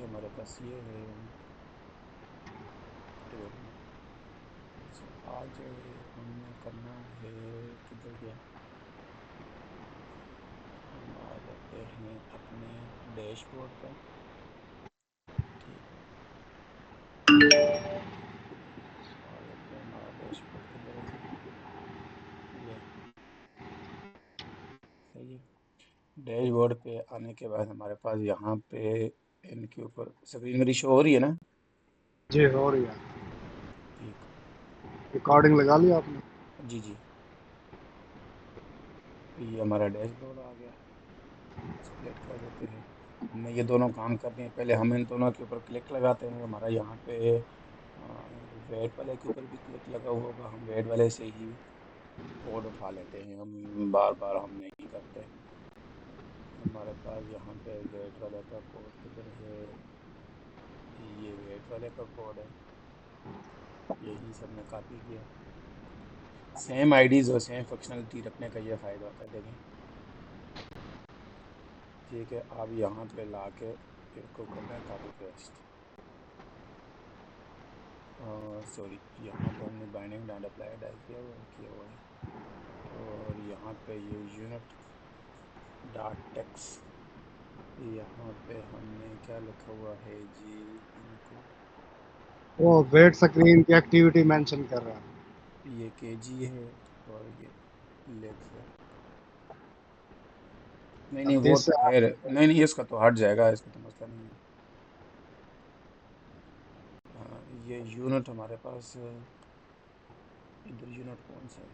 ये हमारे पास ये है, इधर नहीं। अच्छा, आज हमने करना है, किधर गया, हम आ जाते हैं अपने डैशबोर्ड पे। ठीक है, आ जाते हैं, हमारा डैशबोर्ड किधर है जी, ये सही है। डैशबोर्ड पे आने के बाद हमारे पास यहाँ पे इनके ऊपर स्क्रीन मेरी शो हो रही है ना। जी हो रही है। ठीक। रिकॉर्डिंग लगा लिया आपने? जी जी, ये हमारा डैशबोर्ड आ गया, स्प्लिट कर देते हैं। हमने ये दोनों काम करने हैं, पहले हम इन दोनों के ऊपर क्लिक लगाते हैं। हमारा यहाँ पे वेट वाले के ऊपर भी क्लिक लगा हुआ होगा, हम वेट वाले से ही कोड उठा लेते हैं, हम बार बार हम नहीं करते। हमारे पास यहाँ पे वेट वाले का कोड किधर है, ये वेट वाले का कोड है, यहीं से हमने कॉपी किया। सेम आईडीज और सेम फंक्शनलिटी रखने का ये फ़ायदा होता है, देखें। ठीक है, आप यहाँ पे ला के इसको करना है कॉपी पेस्ट। सॉरी, यहाँ पे हमने बाइंडिंग डॉट अप्लाई किया हुआ है। और यहाँ पे ये यूनिट डॉट टेक्स, यहाँ पे हमने क्या लिखा हुआ है जी, इनको वो वेट स्क्रीन की एक्टिविटी मेंशन कर रहा है। ये केजी है और ये लेग्स है। नहीं नहीं, अब वो दिस तो खैर नहीं नहीं, इसका तो हट जाएगा, इसका तो मसला नहीं है। ये यूनिट हमारे पास इधर यूनिट कौन सा है,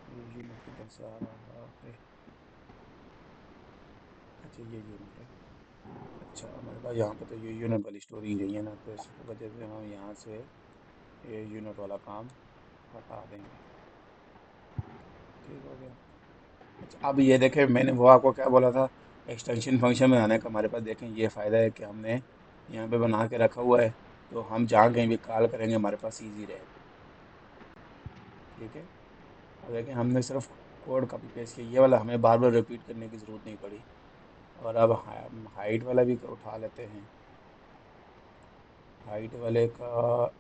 ये यूनिट किधर से आ रहा है, अच्छा ये यूनिट है। अच्छा, हमारे पास यहाँ पे तो ये यूनिट वाली स्टोरी गई है ना, तो इस वजह से हम यहाँ से ये यूनिट वाला काम हटा देंगे। ठीक हो गया। अच्छा, अब ये देखें, मैंने वो आपको क्या बोला था, एक्सटेंशन फंक्शन में आने का हमारे पास देखें ये फ़ायदा है कि हमने यहाँ पे बना के रखा हुआ है, तो हम जहाँ कहीं भी कॉल करेंगे हमारे पास इजी रहेगा। ठीक है, अब देखें हमने सिर्फ कोड कॉपी पेस्ट किया, ये वाला हमें बार बार रिपीट करने की ज़रूरत नहीं पड़ी। और अब हम हाइट वाला भी उठा लेते हैं, हाइट वाले का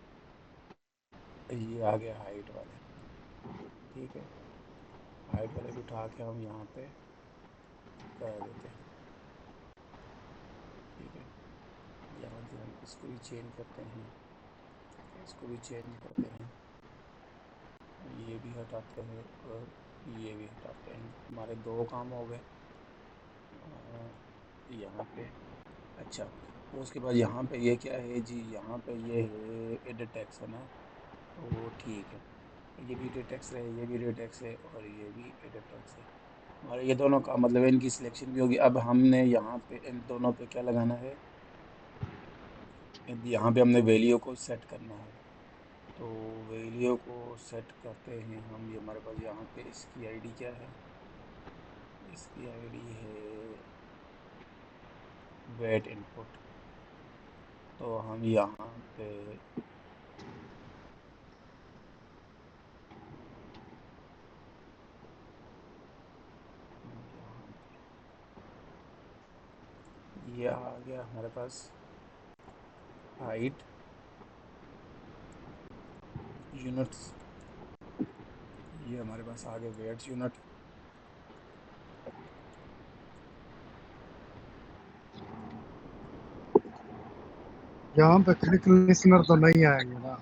ये आ गया हाइट वाले। ठीक है, हाइट वाले भी उठा के हम यहाँ पे कर देते हैं। ठीक है, यहाँ से हम इसको भी चेंज करते हैं, इसको भी चेंज करते हैं, ये भी हटाते हैं और ये भी हटाते हैं। हमारे दो काम हो गए यहाँ पे। अच्छा, उसके बाद यहाँ पे ये क्या है जी, यहाँ पे ये है एडिट टेक्स्ट है ना, तो ठीक है, ये भी एडिट टेक्स्ट है, ये भी एडिट टेक्स्ट है और ये भी एडिट टेक्स्ट है। हमारे ये दोनों का मतलब इनकी सिलेक्शन भी होगी। अब हमने यहाँ पे इन दोनों पे क्या लगाना है, यहाँ पे हमने वैल्यू को सेट करना है। तो वैल्यू को सेट करते हैं हम, ये हमारे पास यहाँ पे इसकी आईडी क्या है, इसकी आईडी है वेट इनपुट। तो हम यहाँ पे यहाँ पे ये आ गया हमारे पास हाइट यूनिट्स, ये हमारे पास आ गए वेट्स यूनिट। यहाँ पे क्लिक लिसनर तो नहीं आएंगे ना?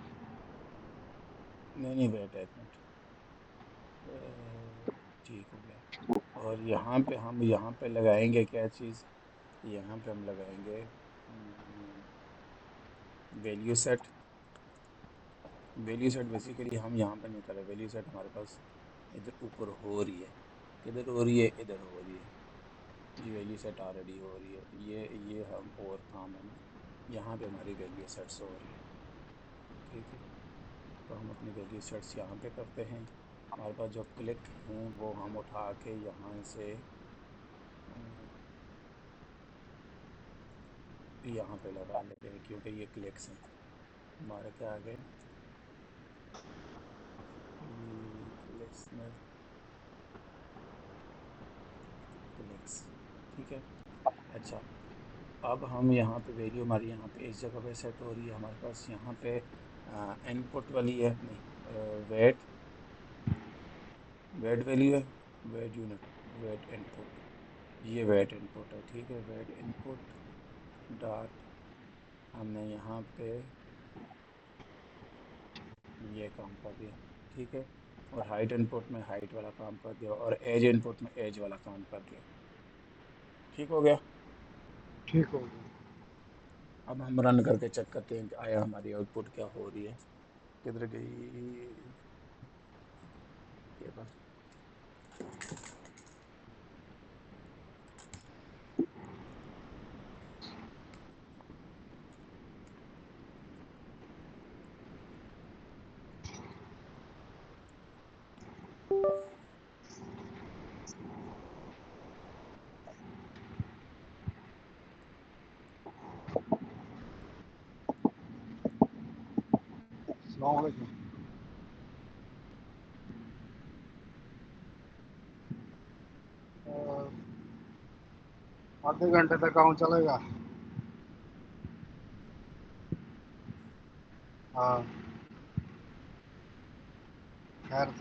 नहीं नहीं, वेट एक मिनट, ठीक हो गया। और यहाँ पे हम यहाँ पे लगाएंगे क्या चीज़, यहाँ पे हम लगाएंगे value set. Value set basically हम यहाँ पे नहीं कर रहे, वैल्यू सेट हमारे पास इधर ऊपर हो रही है, किधर हो रही है, इधर हो रही है जी, वैल्यू सेट ऑलरेडी हो रही है। ये हम और काम है ना, यहाँ पे हमारी वैल्यू सेट्स हो रही है। ठीक है, तो हम अपनी वैल्यू सेट्स यहाँ पे करते हैं। हमारे पास जो क्लिक हैं वो हम उठा के यहाँ से यहाँ पे लगा लेते हैं, क्योंकि ये क्लिक्स हैं हमारे क्या आ गए, लिसनर क्लिक्स। ठीक है। अच्छा, अब हम यहाँ पे वैल्यू हमारी यहाँ पे इस जगह पे सेट हो रही है, हमारे पास यहाँ पे इनपुट वाली है, नहीं, वेट, वेट वैल्यू है, वेट यूनिट, वेट इनपुट, ये वेट इनपुट है, ठीक है। वेट इनपुट डॉट, हमने यहाँ पे ये काम कर दिया, ठीक है। और हाइट इनपुट में हाइट वाला काम कर दिया, और एज इनपुट में एज वाला काम कर दिया, ठीक हो गया। ठीक हो गया। अब हम रन करके चेक करते हैं कि आया हमारी आउटपुट क्या हो रही है। किधर गई ये बस। अस्सलाम वालेकुम। आधे घंटे तक काम चलेगा। हाँ। खैर,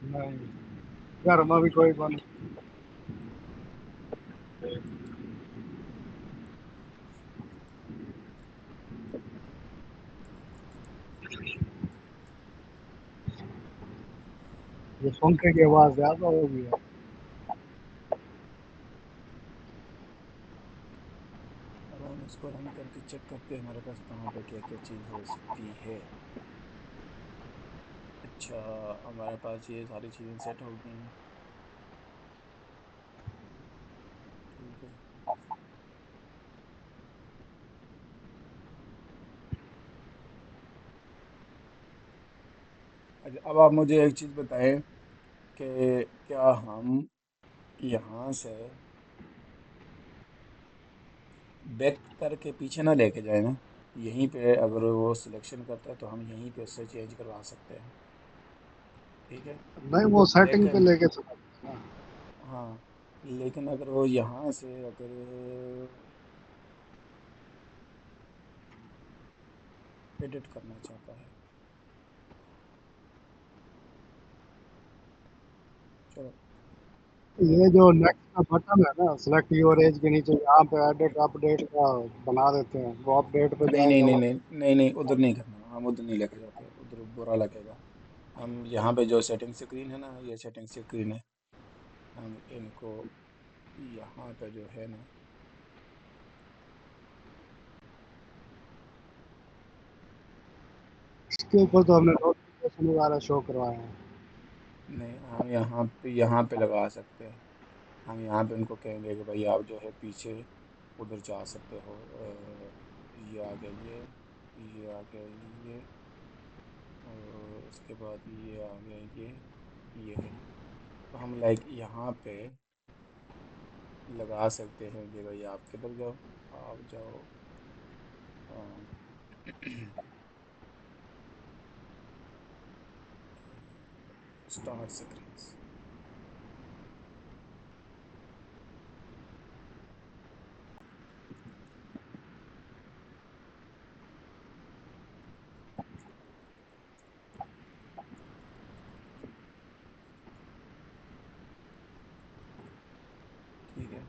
नहीं, घर में भी कोई बन। ये पंखे की आवाज ज्यादा होगी है। अब हम इसको रन करके चेक करते हैं हमारे पास कहाँ पे क्या क्या चीज़ हो सकती है। अच्छा, हमारे पास ये सारी चीज़ें सेट हो गई हैं, ठीक है। अच्छा, अब आप मुझे एक चीज़ बताएं कि क्या हम यहाँ से बैक करके पीछे ना लेके जाए ना, यहीं पे अगर वो सिलेक्शन करता है तो हम यहीं पे उससे चेंज करवा सकते हैं, ठीक है। नहीं, वो सेटिंग पे लेकिन लेके चला ना। हाँ, लेकिन अगर वो यहाँ से अगर एडिट करना चाहता है, चलो। ये जो नेक्स्ट का बटन है ना, सिलेक्ट योर एज के नीचे यहाँ पे एडिट अपडेट का बना देते हैं, वो अपडेट पे नहीं नहीं जाएगा नहीं वो। नहीं नहीं नहीं, उधर नहीं करना, हम उधर नहीं लेके जाते, उधर बुरा लगेगा। हम यहाँ पे जो सेटिंग स्क्रीन है ना, ये सेटिंग स्क्रीन है, हम इनको यहाँ पे जो है ना, इसके ऊपर तो हमने नोटिफिकेशन वगैरह शो करवाए हैं। नहीं, हम यहाँ पे लगा सकते हैं। हम यहाँ पे उनको कहेंगे कि भाई आप जो है पीछे उधर जा सकते हो, ये आ गया, ये आ गया, ये, और उसके बाद ये आ गया, ये है। तो हम लाइक यहाँ पे लगा सकते हैं कि भाई आप किधर जाओ, आप जाओ स्टार्ट स्क्रीन। ठीक है।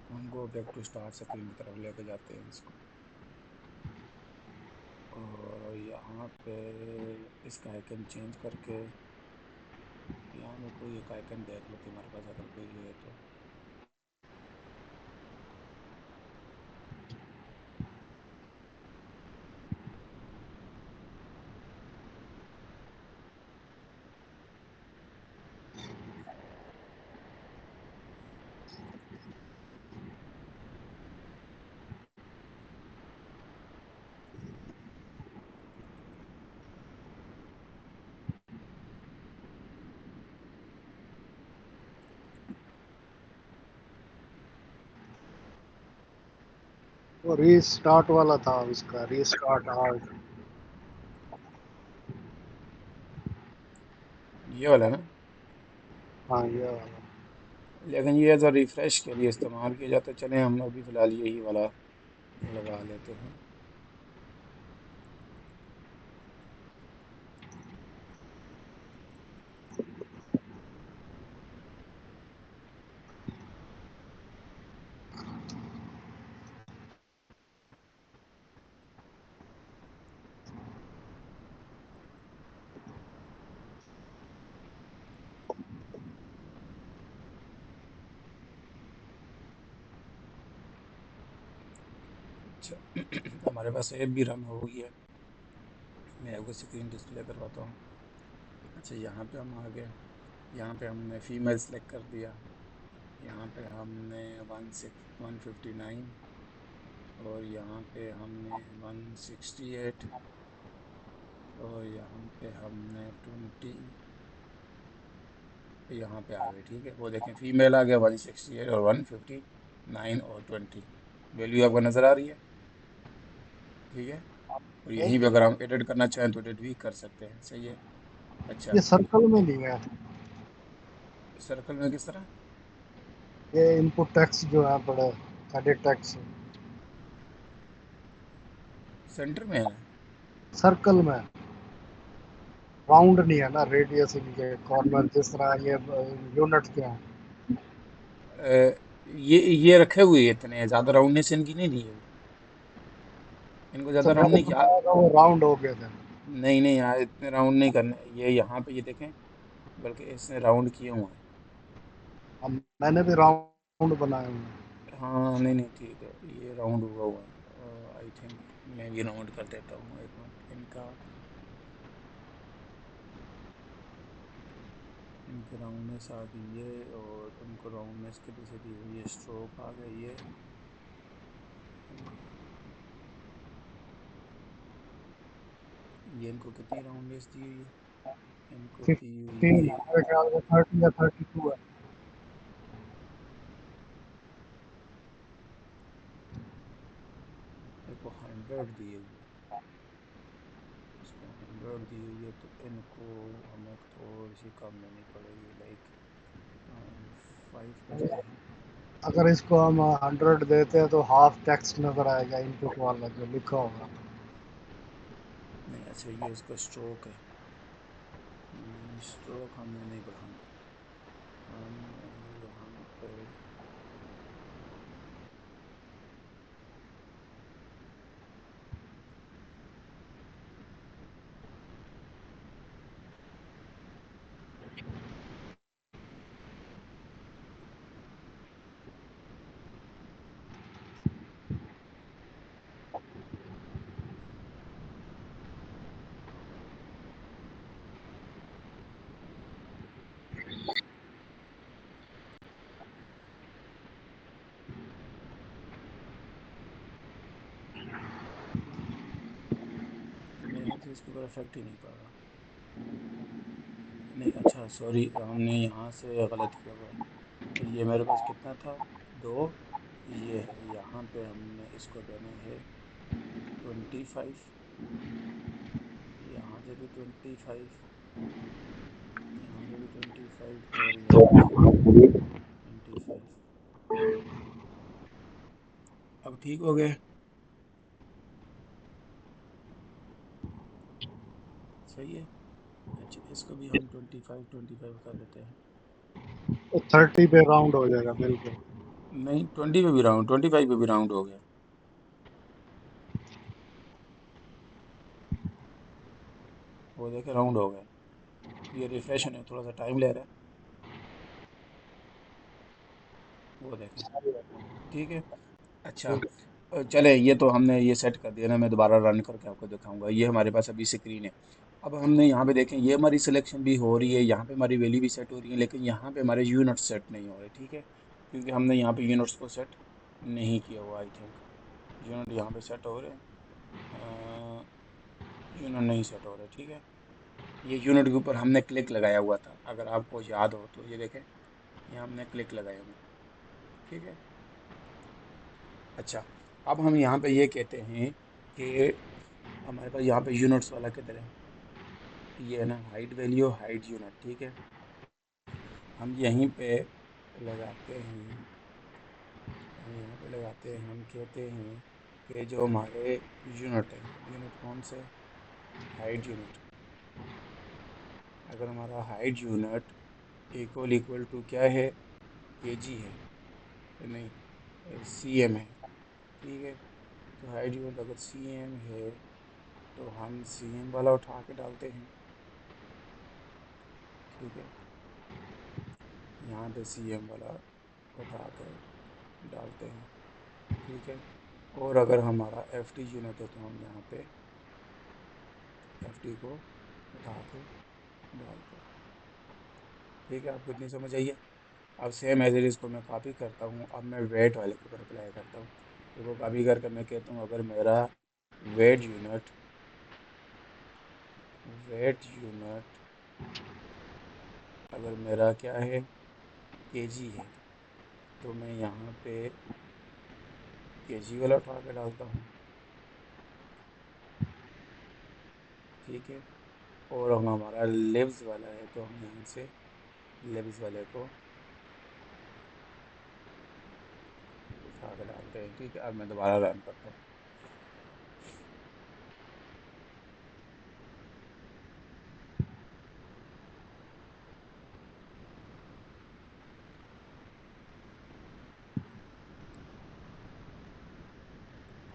हम go back to start screen की तरफ लेके जाते हैं इसको, और यहाँ पे इसका आइकन चेंज करके यहाँ पे कोई एक आइकन देख लेते हैं, हमारे पास अगर कोई है तो। वो रीस्टार्ट वाला था, उसका रीस्टार्ट आर्ट। ये वाला ना। हाँ ये वाला। लेकिन ये तो रिफ्रेश के लिए इस्तेमाल किया जाता है। चलें हम अभी फ़िलहाल यही वाला लगा लेते हैं। अच्छा हमारे पास ऐप भी रन हो गई है। मैं आपको स्क्रीन डिस्प्ले करवाता हूँ। अच्छा यहाँ पे हम आ गए। यहाँ पे हमने फ़ीमेल सेलेक्ट कर दिया। यहाँ पे हमने 159 और यहाँ पे हमने 168 और यहाँ पे हमने 20 यहाँ पे आ गए। ठीक है, वो देखें फीमेल आ गया 168 और 159 और 20। वैल्यू आपको नज़र आ रही है। ठीक है, और यहीं पे अगर हम एडिट करना चाहें तो एडिट भी कर सकते हैं। सही है। अच्छा, ये सर्कल में नहीं है। सर्कल में किस तरह? ये इनपुट टैक्स जो है बड़े, एडिट टैक्स सेंटर में है। सर्कल में, राउंड नहीं है ना, रेडियस इनके कॉर्नर जिस तरह ये यूनिट के हैं। ये रखे हुए हैं इतने ज़्यादा राउंडनेस इनकी नहीं दी है। इनको अच्छा, ज़्यादा राउंड मैंने नहीं किया। बताया था वो राउंड हो गए थे। नहीं नहीं यार, इतने राउंड नहीं करने। ये यहाँ पे ये देखें, बल्कि इसने राउंड किए हुए हैं। हम मैंने भी राउंड बनाए हुए हैं। हाँ नहीं नहीं ठीक है, ये राउंड हुआ हुआ है। आई थिंक मैं भी राउंड कर देता हूँ। एक मिनट, इनकी राउंडनेस आ गई है और इनको राउंडनेस के पीछे दी हुई है स्ट्रोक आ गई है। ये इनको कितनी राउंडनेस दी हुई है? इनको दी हुई 15 है, मेरे ख्याल से 30 या 32 है। इनको 100 दी हुई है। इसको 100 दी हुई है तो इनको हमें थोड़ी सी कम लेनी पड़ेगी। लाइक 5 करते हैं। अगर इसको हम 100 देते हैं तो हाफ टेक्स्ट नजर आएगा, इनपुट वाला जो लिखा होगा। नहीं अच्छा, ये इसका स्ट्रोक है। नहीं, स्ट्रोक हमने नहीं बढ़ाना। हमने यहाँ पे मेरे ख्याल से इसके ऊपर इफेक्ट ही नहीं पड़ रहा। नहीं अच्छा सॉरी, हमने यहाँ से गलत किया हुआ है। ये मेरे पास कितना था? 2। ये है, यहाँ पे हमने इसको देना है 25। यहाँ से भी 25, यहाँ से भी 25 और यहाँ से भी 25। अब ठीक हो गए। सही है। अच्छा इसको भी हम 25 कर देते हैं। तो 30 पे राउंड हो जाएगा बिल्कुल। नहीं 20 पे भी राउंड, 25 पे भी राउंड हो गया। वो देखे राउंड हो गया। ये रिफ्रेश होने में थोड़ा सा टाइम ले रहा है। वो देखें। ठीक है। अच्छा, ठीक है। चले ये तो हमने ये सेट कर दिया ना। मैं दोबारा रन करके आपको दिखाऊंगा। ये हमारे पास अभी स्क्रीन है। अब हमने यहाँ पे देखें, ये हमारी सिलेक्शन भी हो रही है, यहाँ पे हमारी वैल्यू भी सेट हो रही है, लेकिन यहाँ पे हमारे यूनिट सेट नहीं हो रहे। ठीक है, क्योंकि हमने यहाँ पे यूनिट्स को सेट नहीं किया हुआ। आई थिंक यूनिट यहाँ पे सेट हो रहे हैं। यूनिट नहीं सेट हो रहे। ठीक है, ये यूनिट के ऊपर हमने क्लिक लगाया हुआ था, अगर आपको याद हो तो। ये देखें, यहाँ हमने क्लिक लगाए हुए हैं। ठीक है। अच्छा, अब हम यहाँ पे ये कहते हैं कि हमारे पास यहाँ पे यूनिट्स वाला किधर है, ये है ना हाइट वैल्यू हाइट यूनिट, ठीक है। हम यहीं पे लगाते हैं, हम यहाँ पे लगाते हैं, हम कहते हैं कि जो हमारे यूनिट है, यूनिट कौन से, हाइट यूनिट। अगर हमारा हाइट यूनिट इक्वल टू क्या है, केजी है, नहीं सीएम है, ठीक है। तो हाइट यूनिट अगर सीएम है तो हम सीएम वाला उठा के डालते हैं, ठीक है। यहाँ पे सीएम वाला उठा के डालते हैं, ठीक है। और अगर हमारा एफटी यूनिट है तो हम यहाँ पे एफटी को उठा के डालते हैं, ठीक है। आपको इतनी समझ आई है। अब सेम एज इट इज को मैं कॉपी करता हूँ, अब मैं वेट वाले के ऊपर अप्लाई करता हूँ। देखो कॉपी करके मैं कहता हूँ अगर मेरा वेट यूनिट वेट यूनिट अगर मेरा क्या है, केजी है, तो मैं यहाँ पे केजी वाला उठा के डालता हूँ, ठीक है। और अगर हमारा लिव्स वाला है तो हम यहाँ से लिव्स वाले को उठा के डालते हैं, ठीक है। अब मैं दोबारा रन करता हूँ।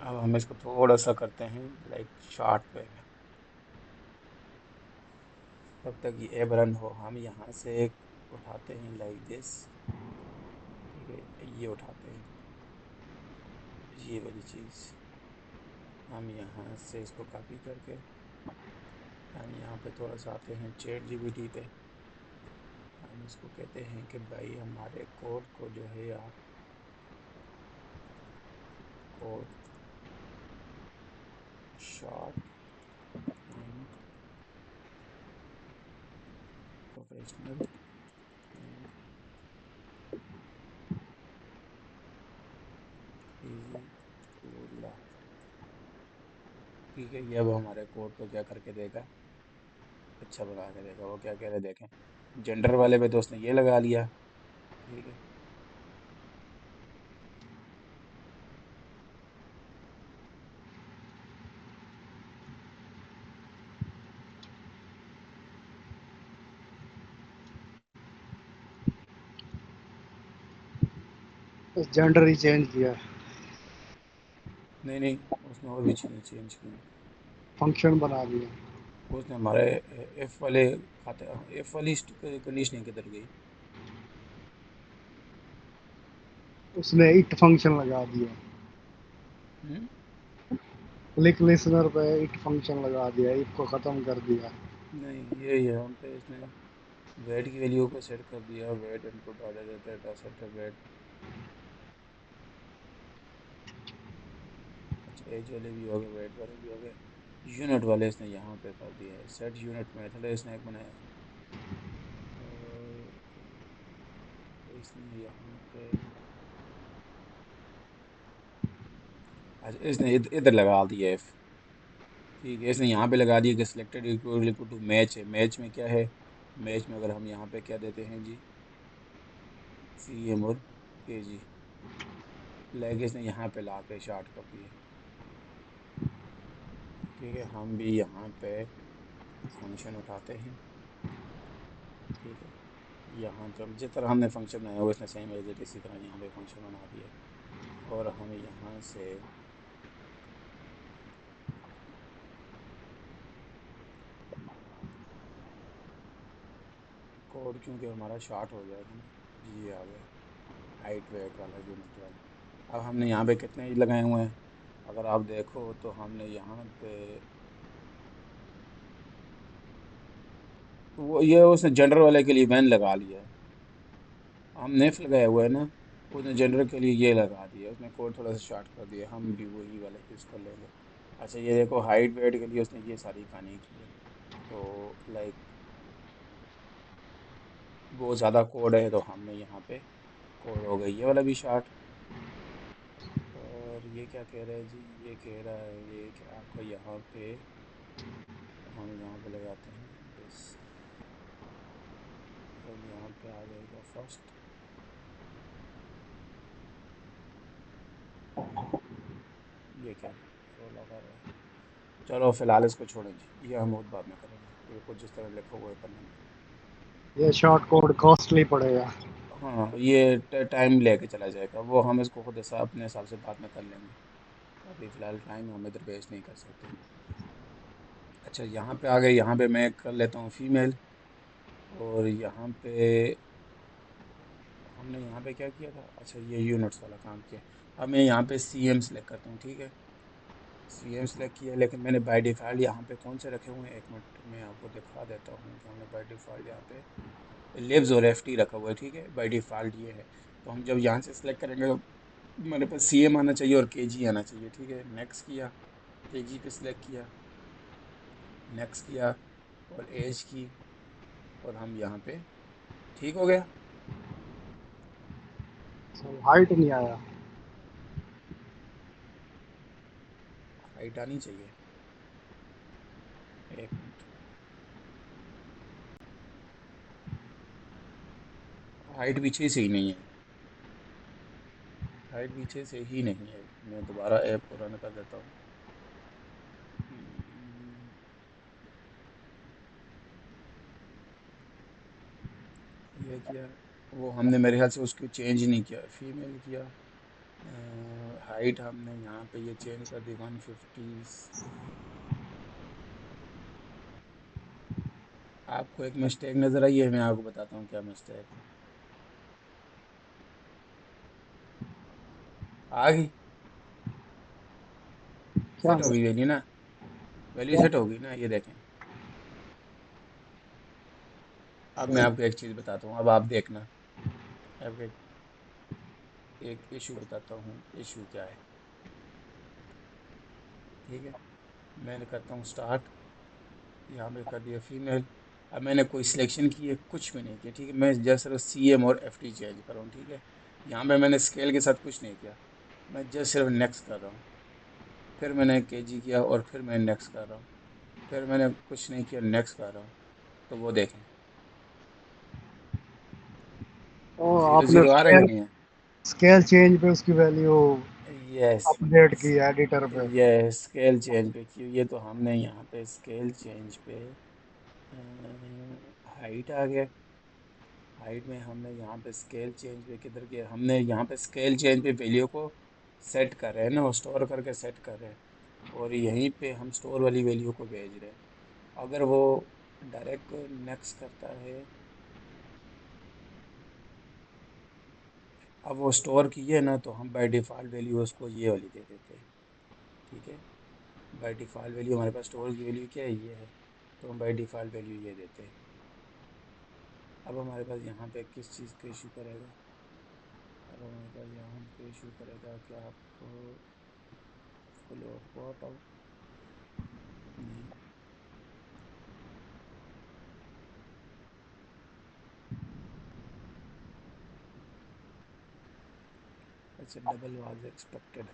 अब हम इसको थोड़ा सा करते हैं लाइक शॉर्ट वे में, तब तक ये ऐप रन हो। हम यहाँ से उठाते हैं लाइक दिस, ठीक है। ये उठाते हैं, ये वाली चीज़ हम यहाँ से इसको कॉपी करके हम यहाँ पे थोड़ा सा आते हैं चैट जीपीटी पे। हम इसको कहते हैं कि भाई हमारे कोड को जो है आप code short and professional and easy to learn, ठीक है। ये अब हमारे कोड को क्या करके देगा, अच्छा बना के देगा। वो क्या कह रहे देखें, जेंडर वाले पे तो उसने ये लगा लिया, ठीक है। बस जेंडर ही चेंज किया है, नहीं नहीं, उसने और भी चीज़ें चेंज की हैं। फंक्शन बना दिया। उसने हमारे एफ वाले खाते, एफ वाली कंडीशनिंग किधर गई। उसने इट फंक्शन लगा दिया, हम्म। क्लिक लिसनर पे इट फंक्शन लगा दिया, इट को खत्म कर दिया। नहीं ये यहाँ पे इसने वेट की वैल्यू को सेट कर दिया, wait input order data set wait. अच्छा एज वाले भी हो गए, वेट वाले भी हो गए, यूनिट वाले इसने यहाँ पे कर दिया है। सेट यूनिट मेथड है इसने एक बनाया, और इसने यहाँ पे, अच्छा इसने इधर लगा दिया एफ, ठीक है। इसने यहाँ पे लगा दिया कि सिलेक्टेड इक्वल टू मैच है। मैच में क्या है, मैच में अगर हम यहाँ पे क्या देते हैं जी, सी एम और के जी, लेके इसने यहाँ पे ला के शार्ट कर दिया, ठीक है। हम भी यहाँ पे फंक्शन उठाते हैं, ठीक है। यहाँ जब जिस तरह हमने फंक्शन बनाया हुआ इसने सेम एज इट इसी तरह यहाँ पे फंक्शन बना दिया। और हम यहाँ से कोड क्योंकि हमारा शार्ट हो जाएगा ना, ये आ गया हाइट वेट वाला यूनिट वाला। अब हमने यहाँ पे कितने ही लगाए हुए हैं, अगर आप देखो तो हमने यहाँ पे वो ये उसने जेंडर वाले के लिए मैन लगा लिया है। हम नेफ लगाया हुआ है ना, उसने जेंडर के लिए ये लगा दिया, उसने कोड थोड़ा सा शॉर्ट कर दिया। हम भी वही वाला यूज़ कर लेंगे। अच्छा ये देखो हाइट वेट के लिए उसने ये सारी कहानी की है, तो लाइक बहुत ज़्यादा कोड है, तो हमने यहाँ पे कोड हो गई ये वाला भी शार्ट, और ये क्या कह रहा है जी, ये कह रहा है कि आपका यहाँ पे, हम यहाँ पे लगाते हैं दिस, अब यहाँ पे आ जाएगा फर्स्ट। ये क्या रोला कर रहा है। चलो फिलहाल इसको छोड़ें जी, ये हम बहुत बाद में करेंगे, ये कुछ जिस तरह लिखा हुआ है करने में। ये शॉर्ट कोड कॉस्टली पड़ेगा। हाँ ये टाइम लेके चला जाएगा, वो हम इसको खुद ऐसा अपने हिसाब से बाद में कर लेंगे। अभी फ़िलहाल टाइम हम इधर वेस्ट नहीं कर सकते। अच्छा यहाँ पे आ गए, यहाँ पे मैं कर लेता हूँ फीमेल। और यहाँ पे हमने यहाँ पे क्या किया था, अच्छा ये यूनिट्स वाला काम किया। अब मैं यहाँ पे सी एम सेलेक्ट करता हूँ, ठीक है। सी एम सेलेक्ट किया, लेकिन मैंने बाय डिफ़ॉल्ट यहाँ पे कौन से रखे हुए हैं, एक मिनट मैं आपको दिखा देता हूँ कि हमने बाय डिफ़ॉल्ट यहाँ पे लिव्स और एफ टी रखा हुआ है, ठीक है। बाय डिफ़ॉल्ट ये है। तो हम जब यहाँ से सेलेक्ट करेंगे तो हमारे पास सी एम आना चाहिए और के जी आना चाहिए, ठीक है। नेक्स्ट किया, के जी पे सिलेक्ट किया, नेक्स्ट किया, और एज की, और हम यहाँ पे, ठीक हो गया। हाइट नहीं आया। हाइट आनी चाहिए, एक मिनट। हाइट पीछे से ही नहीं है, हाइट पीछे से ही नहीं है। मैं दोबारा ऐप को रन कर देता हूँ। हम्म, ये किया, वो हमने मेरे ख्याल से उसको चेंज नहीं किया, फीमेल किया। हाइट हमने यहाँ पे ये चेंज कर दी 150। आपको एक मिस्टेक नज़र आई है, मैं आपको बताता हूँ क्या मिस्टेक है। आ गई, क्या सेट हो गई वैल्यू ना, वैल्यू क्या सेट हो गई ना, ये देखें। अब मैं सही। आपको एक चीज़ बताता हूँ, अब आप देखना। आपको एक इशू बताता हूँ, इशू क्या है, ठीक है। मैंने करता हूँ स्टार्ट, यहाँ पे कर दिया फीमेल। अब मैंने कोई सिलेक्शन की है, कुछ भी नहीं किया, ठीक है। मैं जस्ट सिर्फ सी एम और एफ टी चेंज कर रहा हूँ, ठीक है। यहाँ पे मैंने स्केल के साथ कुछ नहीं किया, मैं जस्ट सिर्फ नेक्स्ट कर रहा हूँ। फिर मैंने के जी किया, और फिर मैं नेक्स्ट कर रहा हूँ। फिर मैंने कुछ नहीं किया, नेक्स्ट कर रहा हूँ। तो वो देखें, तो जीरो आपने जीरो आ रहा है कि स्केल नहीं है। स्केल चेंज पे उसकी वैल्यू यस, अपडेट की एडिटर पे। ये स्केल चेंज पे की हुई है, तो हमने यहाँ पे स्केल चेंज पे हाइट आ गया। हाइट में हमने यहाँ पे स्केल चेंज पे किधर किया, हमने यहाँ पे स्केल चेंज पे वैल्यू को सेट कर रहे हैं ना, स्टोर करके सेट कर रहे हैं। और यहीं पे हम स्टोर वाली वैल्यू को भेज रहे हैं। अगर वो डायरेक्ट नेक्स्ट करता है, अब वो स्टोर की है ना, तो हम बाय डिफ़ॉल्ट वैल्यू उसको ये वाली दे देते हैं, ठीक है। बाय डिफ़ॉल्ट वैल्यू हमारे पास स्टोर की वैल्यू क्या है, ये है। तो हम बाय डिफ़ॉल्ट वैल्यू ये देते हैं। अब हमारे पास यहाँ पे किस चीज़ का इशू करेगा, अब हमारे पास यहाँ पे इशू करेगा कि आप फ्लोट को हटाओ, नहीं। अच्छा डबल वाज एक्सपेक्टेड,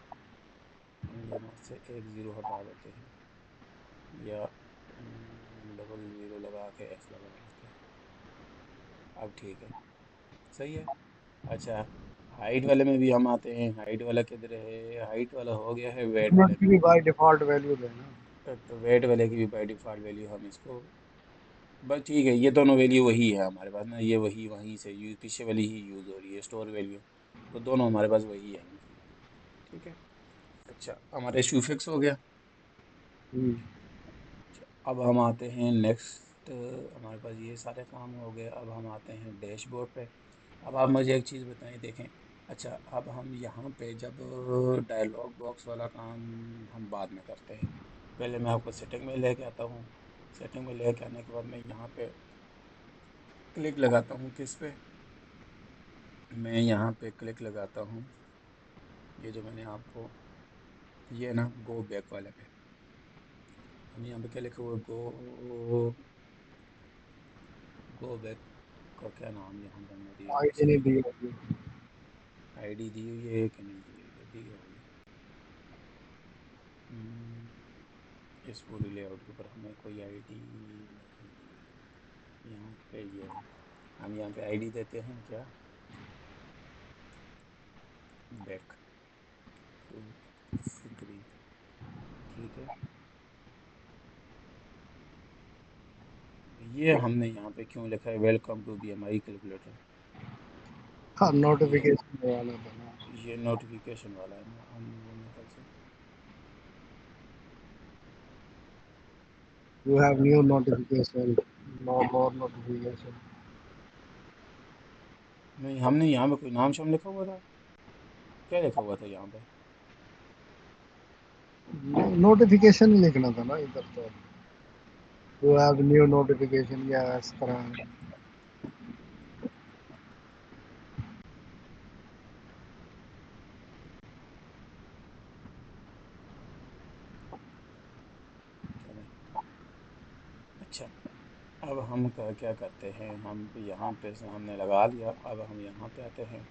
हम यहाँ से एक ज़ीरो हटा देते हैं, या डबल ज़ीरो लगा के एफ लगा देते हैं। अब ठीक है, सही है। अच्छा हाइट वाले में भी हम आते हैं, हाइट वाला किधर है, हाइट वाला हो गया है वेट यूनिट वाले की में। भी बाय डिफॉल्ट वैल्यू देना। तो वेट वाले की भी बाई डिफ़ॉल्ट वैल्यू हम इसको, बस ठीक है, ये दोनों वैल्यू वही है हमारे पास ना, ये वही वहीं से यूज, पीछे वाली ही यूज़ हो रही है स्टोर वैल्यू। तो दोनों हमारे पास वही आएंगी, ठीक है। अच्छा हमारा इशू फिक्स हो गया। हम्म। अच्छा, अब हम आते हैं नेक्स्ट, हमारे पास ये सारे काम हो गए, अब हम आते हैं डैशबोर्ड पे। अब आप मुझे एक चीज़ बताएं, देखें। अच्छा अब हम यहाँ पे जब डायलॉग बॉक्स वाला काम हम बाद में करते हैं, पहले मैं आपको सेटिंग में लेके आता हूँ। सेटिंग में लेके आने के बाद मैं यहाँ पे क्लिक लगाता हूँ, किस पे, मैं यहाँ पे क्लिक लगाता हूँ, ये जो मैंने आपको, ये ना गो बैक वाले पे। हम यहाँ पे क्या लिखा हुआ है, गो बैक का क्या नाम यहाँ पे हमने दिया हुआ है, आईडी नहीं सॉरी। दी होगी। आईडी दी हुई है कि नहीं दी हुई है, दी होगी। इस पूरी लेआउट के ऊपर हमें कोई आईडी नहीं दी हुई है। यहाँ पे ये है, हम यहाँ पे आईडी देते हैं क्या, बैक टू स्क्रीन। ठीक है, ये हमने यहाँ पे क्यों लिखा है, वेलकम टू BMI कैलकुलेटर। हाँ, ये नोटिफिकेशन वाला था ना। ये नोटिफिकेशन वाला है ना, हम वो मेरे ख्याल से, you have new notification, no more notification. नहीं हमने यहाँ पे कोई नाम शाम लिखा हुआ था, क्या लिखा हुआ था यहाँ पे। नोटिफिकेशन ही लिखना था ना इधर तो। यू हैव न्यू नोटिफिकेशन या इस तरह। चलें, अच्छा, अब हम क्या करते हैं, हम यहाँ पे से हमने लगा लिया, अब हम यहाँ पे आते हैं,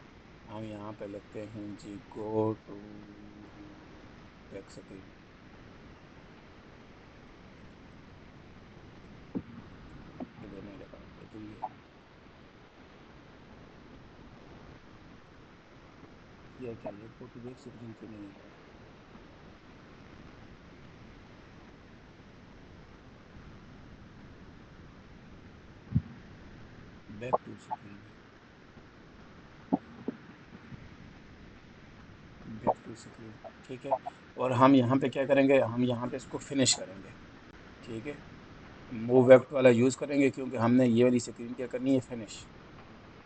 हम यहाँ पे लिखते हैं जी गो टू बैक स्क्रीन। इधर नहीं लिखा, ये भूल गया, किया क्या, ये गो टू बैक स्क्रीन क्यों नहीं आ रहा है। बैक टू स्क्रीन है, बैक टू स्क्रीन। ठीक है, और हम यहाँ पे क्या करेंगे, हम यहाँ पे इसको फिनिश करेंगे। ठीक है, मूव वेक्ट वाला यूज़ करेंगे क्योंकि हमने ये वाली स्क्रीन क्या करनी है, फिनिश।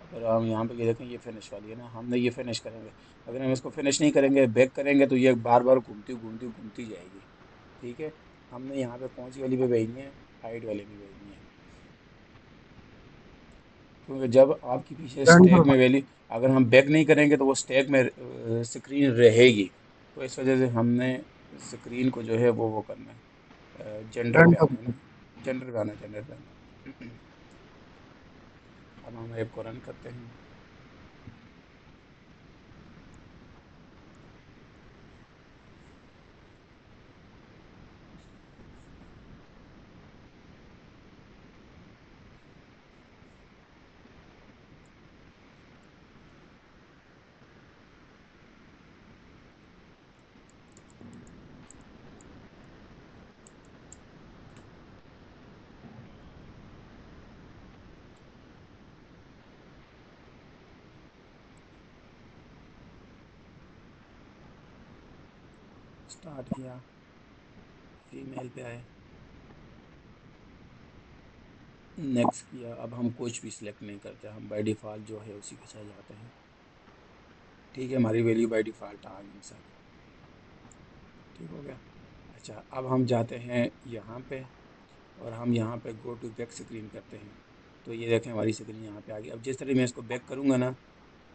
अगर हम यहाँ पे ये देखें, ये फिनिश वाली है ना, हमने ये फिनिश करेंगे। अगर हम इसको फिनिश नहीं करेंगे, बैक करेंगे, तो ये बार बार घूमती घूमती घूमती जाएगी। ठीक है, हमने यहाँ पे कौन सी वाली पे भेजनी है, हाइड वाले में भेजनी है, क्योंकि जब आपके पीछे सेंटर स्टैक में वैल्यू, अगर हम बैक नहीं करेंगे तो वो स्टैक में स्क्रीन रहेगी। तो इस वजह से हमने स्क्रीन को जो है वो करना है, जेंडर पे सेंटर। आना है ना, जेंडर पे आना है, जेंडर पे आना है। अब हम ऐप को रन करते हैं, स्टार्ट किया, फीमेल पे आए, नेक्स्ट किया। अब हम कुछ भी सिलेक्ट नहीं करते, हम बाय डिफ़ॉल्ट जो है उसी के साथ जाते हैं। ठीक है, हमारी वैल्यू बाय डिफ़ॉल्ट आ गई सारी। ठीक हो गया। अच्छा, अब हम जाते हैं यहाँ पे, और हम यहाँ पे गो टू बैक स्क्रीन करते हैं। तो ये देखें, हमारी स्क्रीन यहाँ पे आ गई। अब जिस तरह मैं इसको बैक करूँगा ना,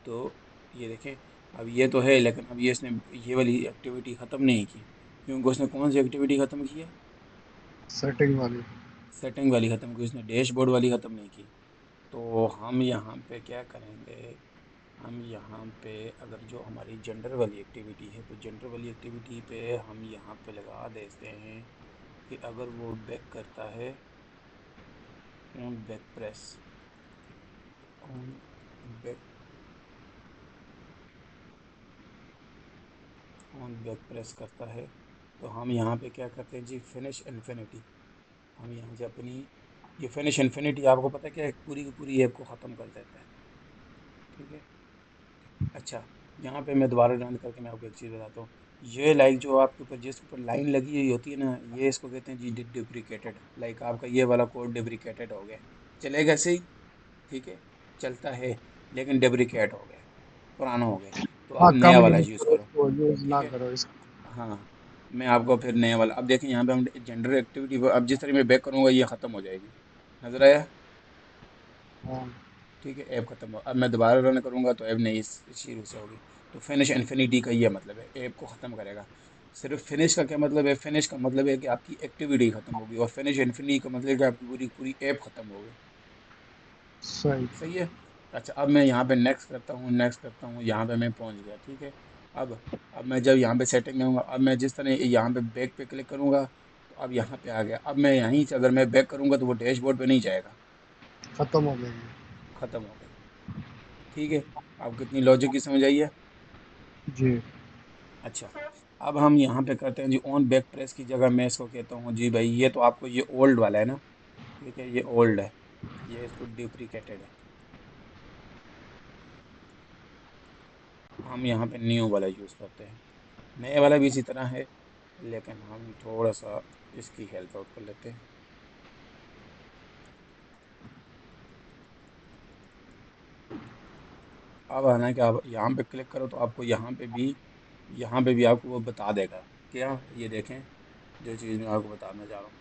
तो ये देखें, अब ये तो है, लेकिन अब ये इसने ये वाली एक्टिविटी ख़त्म नहीं की, क्योंकि उसने कौन सी एक्टिविटी ख़त्म की है, सेटिंग वाली। सेटिंग वाली ख़त्म की, उसने डैशबोर्ड वाली ख़त्म नहीं की। तो हम यहाँ पे क्या करेंगे, हम यहाँ पे अगर जो हमारी जेंडर वाली एक्टिविटी है, तो जेंडर वाली एक्टिविटी पे हम यहाँ पे लगा देते हैं कि अगर वो बैक करता है, on back press, on back, on back press करता है, तो हम यहाँ पे क्या करते हैं जी, फिनिश इन्फिनिटी। हम यहाँ से अपनी ये फिनिश इन्फिनिटी, आपको पता है क्या है, पूरी की पूरी ऐप को ख़त्म कर देता है। ठीक है, अच्छा, यहाँ पे मैं दोबारा रन करके मैं आपको एक चीज़ बताता हूँ। ये लाइक जो आपके ऊपर जिसके ऊपर लाइन लगी हुई होती है ना, ये इसको कहते हैं जी डिप्रिकेटेड। लाइक आपका ये वाला कोड डिप्रिकेटेड हो गया, चलेगा सही, ठीक है, चलता है, लेकिन डिप्रिकेट हो गया, पुराना हो गया। तो आप हाँ, नया कम वाला यूज यूज़ करो करो। इसको, यूज ठीक ना है, करो इसको। हाँ, मैं आपको फिर नया वाला, अब देखें यहाँ पे हम जेंडर एक्टिविटी, अब जिस तरह मैं बैक करूँगा ये ख़त्म हो जाएगी, नजर आया। हाँ। ठीक है, ऐप खत्म हो, अब मैं दोबारा रन करूंगा तो ऐप नई शुरू से होगी। तो फिनिश इन्फिनिटी का ये मतलब है, ऐप को ख़त्म करेगा। सिर्फ फिनिश का क्या मतलब है, फिनिश का मतलब है कि आपकी एक्टिविटी ख़त्म होगी, और फिनिश इन्फिनिटी का मतलब है कि आपकी पूरी पूरी ऐप ख़त्म हो गई। सही। सही है। अच्छा, अब मैं यहाँ पे नेक्स्ट करता हूँ, नेक्स्ट करता हूँ, यहाँ पे मैं पहुँच गया। ठीक है, अब अब मैं जब यहाँ पे सेटिंग में हूँ, अब मैं जिस तरह यहाँ पे बैक पे क्लिक करूँगा, तो अब यहाँ पे आ गया। अब मैं यहीं से अगर मैं बैक करूँगा तो वो डैशबोर्ड पे नहीं जाएगा, खत्म हो जाएगी। ख़त्म हो गई। ठीक है, अब कितनी लॉजिक की समझ आई है। जी। अच्छा, अब हम यहाँ पे करते हैं जी ऑन बैक प्रेस की जगह मैं इसको कहता हूँ जी भाई, ये तो आपको ये ओल्ड वाला है ना, ठीक है, ये ओल्ड है, ये इसको डुप्लीकेटेड है। हम यहाँ पे न्यू वाला यूज़ करते हैं। नए वाला भी इसी तरह है, लेकिन हम थोड़ा सा इसकी हेल्प आउट कर लेते हैं। अब है ना कि आप यहाँ पे क्लिक करो तो आपको यहाँ पे भी आपको वो बता देगा। क्या, ये देखें, जो चीज़ मैं आपको बताना चाह रहा हूँ।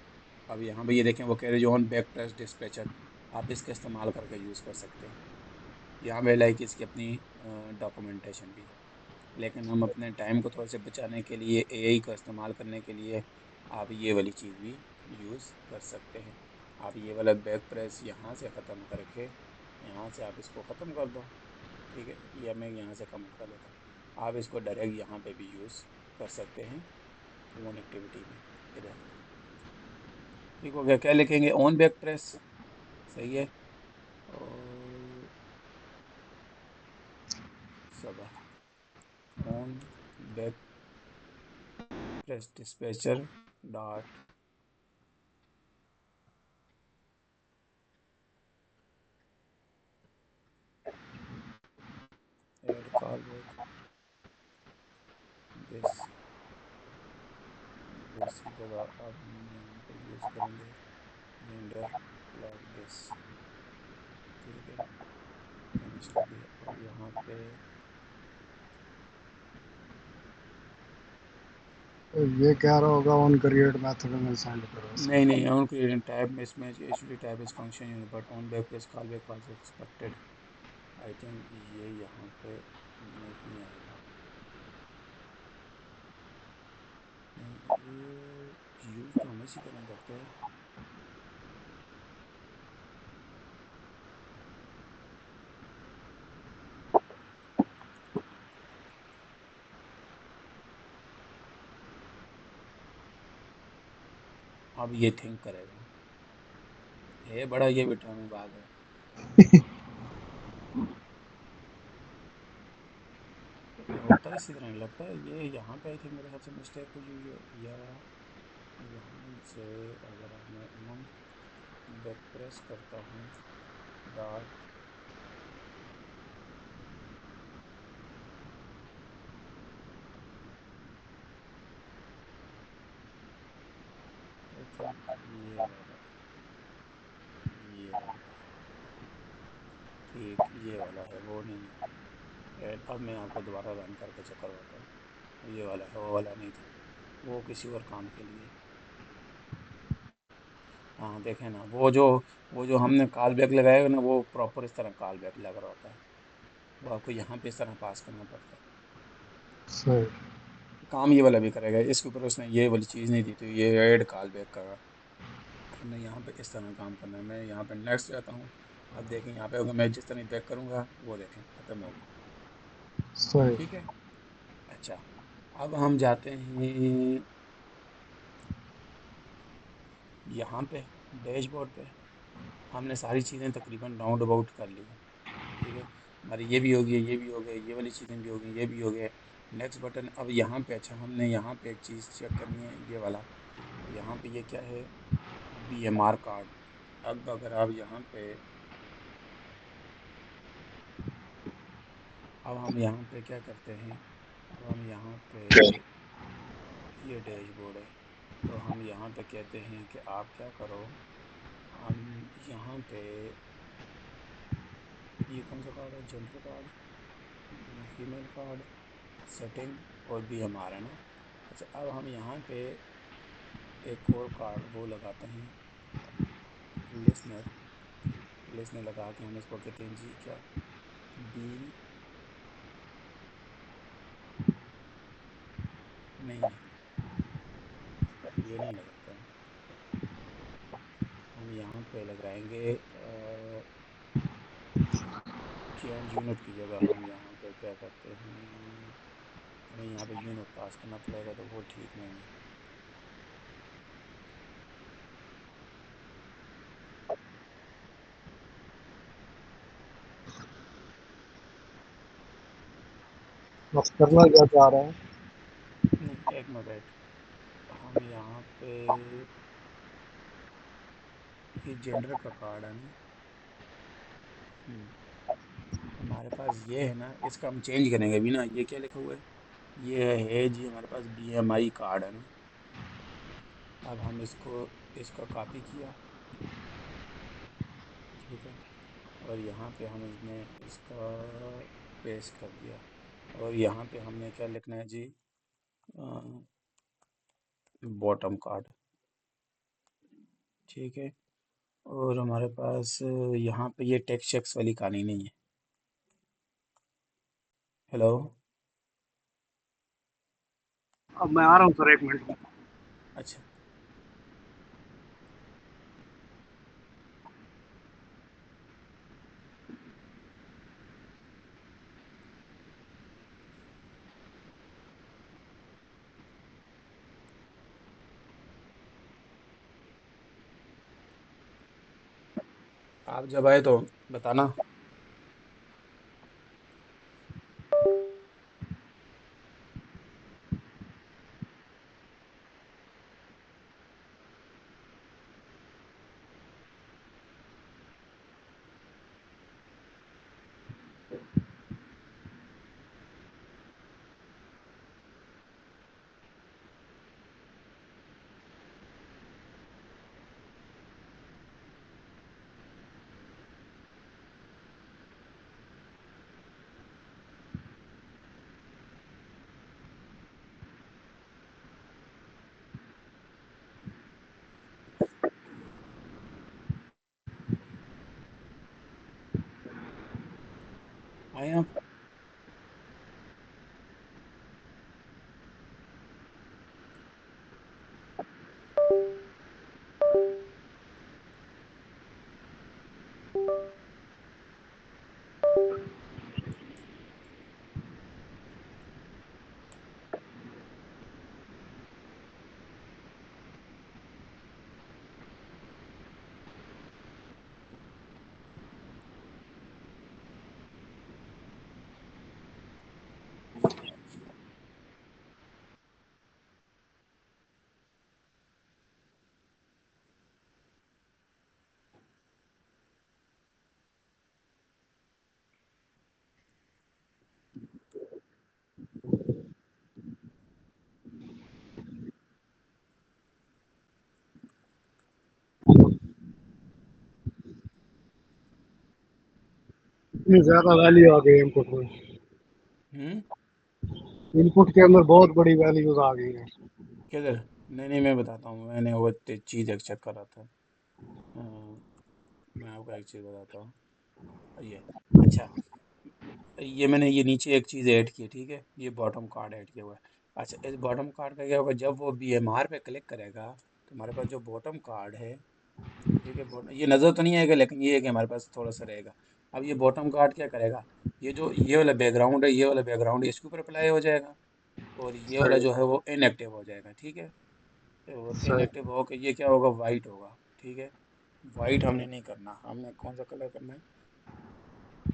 अब यहाँ पे ये देखें, वो कह रहे जो ऑन बैक प्रेस डिस्पैचर, आप इसका इस्तेमाल करके यूज़ कर सकते हैं। यहाँ पे लाइक इसकी अपनी डॉक्यूमेंटेशन भी है। लेकिन हम अपने टाइम को थोड़ा से बचाने के लिए, एआई का इस्तेमाल करने के लिए, आप ये वाली चीज़ भी यूज़ कर सकते हैं। आप ये वाला बैक प्रेस यहाँ से ख़त्म करके, यहाँ से आप इसको ख़त्म कर दो। ठीक है, या मैं यहाँ से कमेंट कर देता हूँ। आप इसको डायरेक्ट यहाँ पे भी यूज़ कर सकते हैं फ़ोन एक्टिविटी में। इधर ठीक हो गया। क्या लिखेंगे, ऑन बैक प्रेस, सही है। और सब on back press dispatcher dot add callback this, और इसकी जगह अब हम यहाँ पे यूज़ करेंगे जेंडर लाइक दिस। ठीक है, फिनिश लिखिए और यहाँ पे तो ये कह रहा होगा ऑन क्रिएट मेथड में सेंड करो नहीं इसको। नहीं, ऑन क्रिएटिंग टैब में इसमें actually tab is function unit but on back press call back also expected. I think ये यहाँ पे नहीं आएगा। नहीं, ये यूज़ तो हम इसी तरह करते हैं। अब ये थिंक करेगा, ये बड़ा ये विटामिन बाग है। ये होता है इसी तरह, लगता है ये यहाँ पे आई थिंक मेरे ख्याल से मिस्टेक हुई हुई है, या यहाँ से अगर अब मैं ऑन बैक प्रेस करता हूँ डॉट, आई थिंक ये वाला, ठीक ये वाला है, वो नहीं है। अब मैं आपको दोबारा रन करके चेक करवाता हूँ। ये वाला है, वो वाला नहीं था, वो किसी और काम के लिए। हाँ देखें ना, वो जो हमने कॉल बैक लगाया है ना, वो प्रॉपर इस तरह कॉल बैक लग रहा होता है। वो आपको यहाँ पे इस तरह पास करना पड़ता है। सही। काम ये वाला भी करेगा, इसके ऊपर उसने ये वाली चीज़ नहीं दी, तो ये ऐड कॉल बैक का हमने यहाँ पे इस तरह काम करना है। मैं यहाँ पे नेक्स्ट जाता हूँ। अब देखें यहाँ पे अगर मैं जिस तरह बैक करूँगा, वो देखें ख़त्म हो गई। सही। ठीक है। अच्छा, अब हम जाते हैं यहाँ पे डैशबोर्ड पे। हमने सारी चीज़ें तकरीबन राउंड अबाउट कर ली हैं। ठीक है, हमारी ये भी हो गई, ये भी हो गए, ये वाली चीज़ें भी हो गई, ये भी हो गए। नेक्स्ट बटन, अब यहाँ पे अच्छा हमने यहाँ पे एक चीज़ चेक करनी है, ये वाला। यहाँ पे ये क्या है, बीएमआर कार्ड। अब अगर आप यहाँ पे, अब हम यहाँ पे क्या करते हैं, अब हम यहाँ पे, ये डैशबोर्ड है, तो हम यहाँ पे कहते हैं कि आप क्या करो, हम यहाँ पे, ये कौन सा कार्ड है, general card, female card, setting, और बीएमआर है ना। अच्छा, अब हम यहाँ पे एक और कार्ड वो लगाते हैं, लिसनर। लिसनर लगा के हम इसको कहते हैं जी क्या, बी, नहीं नहीं, ये नहीं लगाते हम यहाँ पे लगाएंगे चेंज यूनिट की जगह हम यहाँ पे क्या करते हैं, हमें यहाँ पे यूनिट पास करना पड़ेगा, तो वो ठीक नहीं है। बस करना क्या चाह रहे हैं? नहीं, एक मिनट वेट। हम यहाँ पे ये जेंडर का कार्ड है ना। हम्म, हमारे पास ये है ना, इसका हम चेंज करेंगे अभी ना। ये क्या लिखा हुआ है? ये है जी हमारे पास बीएमआई कार्ड है ना। अब हम इसका कॉपी किया, ठीक है। और यहाँ पे हम इसने इसका पेस्ट कर दिया। और यहाँ पे हमने क्या लिखना है जी? बॉटम कार्ड, ठीक है। और हमारे पास यहाँ पे ये टेक्स्ट चेक्स वाली कहानी नहीं है। हेलो। अब मैं आ रहा हूँ सर, 1 मिनट। अच्छा, आप जब आए तो बताना। आए आप? इतनी ज्यादा वैल्यू आ गई इनपुट में। हम्म। इनपुट के अंदर बहुत बड़ी वैल्यूज आ गई है। किधर? नहीं नहीं, मैं बताता हूँ। मैंने वो चीज़ एक चेक करा था। अ, मैं आपको एक चीज़ बताता हूँ। ये, अच्छा, ये मैंने ये नीचे एक चीज़ ऐड की है, ठीक है। ये बॉटम कार्ड ऐड किया हुआ है। अच्छा, इस बॉटम कार्ड का क्या होगा? जब वो बीएमआर पे क्लिक करेगा तो हमारे पास जो बॉटम कार्ड है, ठीक है, ये नज़र तो नहीं आएगा, लेकिन ये है कि हमारे पास थोड़ा सा रहेगा। अब ये बॉटम कार्ड क्या करेगा? ये जो ये वाला बैकग्राउंड है, ये वाला बैकग्राउंड इसके ऊपर अप्लाई हो जाएगा। और ये वाला सही। जो है वो इनएक्टिव हो जाएगा, ठीक है। और सही। इनएक्टिव होकर ये क्या होगा? वाइट होगा, ठीक है। वाइट हमने नहीं करना। हमने कौन सा कलर करना है?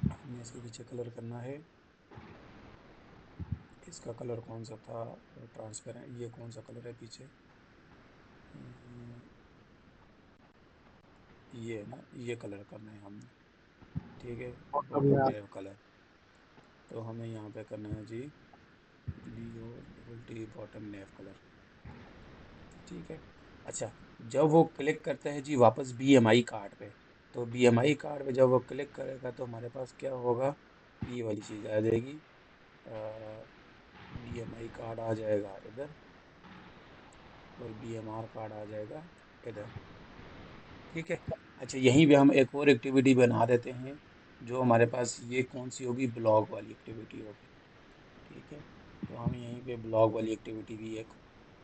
हमने इसके पीछे कलर करना है। इसका कलर कौन सा था? ट्रांसपेरेंट। ये कौन सा कलर है पीछे? अम्म, ये है ना, ये कलर करना है हमने, ठीक है। बॉटम बॉटम में लेयर कलर। तो हमें यहाँ पे करना है जी, B O double T bottom layer colour, ठीक है। अच्छा, जब वो क्लिक करते हैं जी वापस बीएमआई कार्ड पे, तो बीएमआई कार्ड पे जब वो क्लिक करेगा तो हमारे पास क्या होगा? ये वाली चीज़ आ जाएगी। बीएमआई कार्ड आ जाएगा इधर, और बीएमआर कार्ड आ जाएगा इधर, ठीक है। अच्छा, यहीं पे हम एक और एक्टिविटी बना देते हैं। जो हमारे पास ये कौन सी होगी? ब्लॉग वाली एक्टिविटी होगी, ठीक है। तो हम यहीं पे ब्लॉग वाली एक्टिविटी भी एक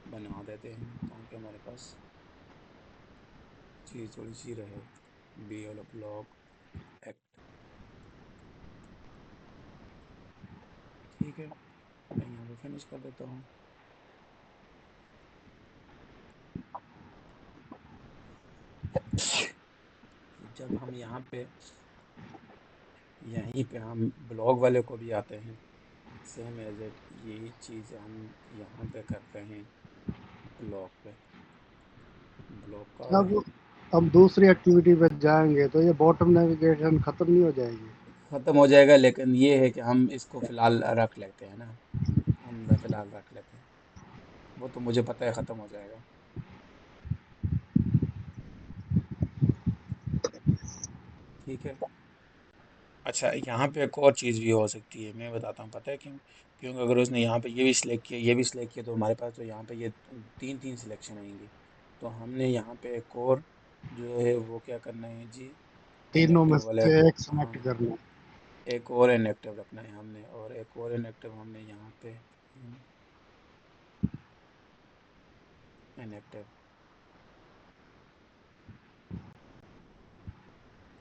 बना देते हैं, ताकि हमारे पास चीज़ थोड़ी सी रहे। बी वाला ब्लॉग एक्ट, ठीक है। मैं यहाँ पे फिनिश कर देता हूँ। जब हम यहाँ पे, यहीं पे हम ब्लॉग वाले को भी आते हैं, सेम एज इट यही चीज़ हम यहाँ पे करते हैं, ब्लॉक पे। ब्लॉक कार्ड अब हम दूसरी एक्टिविटी पे जाएंगे तो ये बॉटम नेविगेशन खत्म नहीं हो जाएगी? ख़त्म हो जाएगा, लेकिन ये है कि हम इसको फ़िलहाल रख लेते हैं ना, हम फ़िलहाल रख लेते हैं। वो तो मुझे पता है ख़त्म हो जाएगा। ठीक है। अच्छा, यहाँ पे एक और चीज़ भी हो सकती है, मैं बताता हूँ, पता है क्यों? क्योंकि अगर उसने यहाँ पे ये भी सिलेक्ट किया, ये भी सिलेक्ट किया, तो हमारे पास तो यहाँ पे ये तीन तीन सिलेक्शन आएंगी। तो हमने यहाँ पे एक और जो है वो क्या करना है जी, तीनों में इनएक्टिव वाला से एक हाँ, सेलेक्ट करना है। एक और इनएक्टिव रखना है हमने, और एक और इनएक्टिव हमने यहाँ पे इनएक्टिव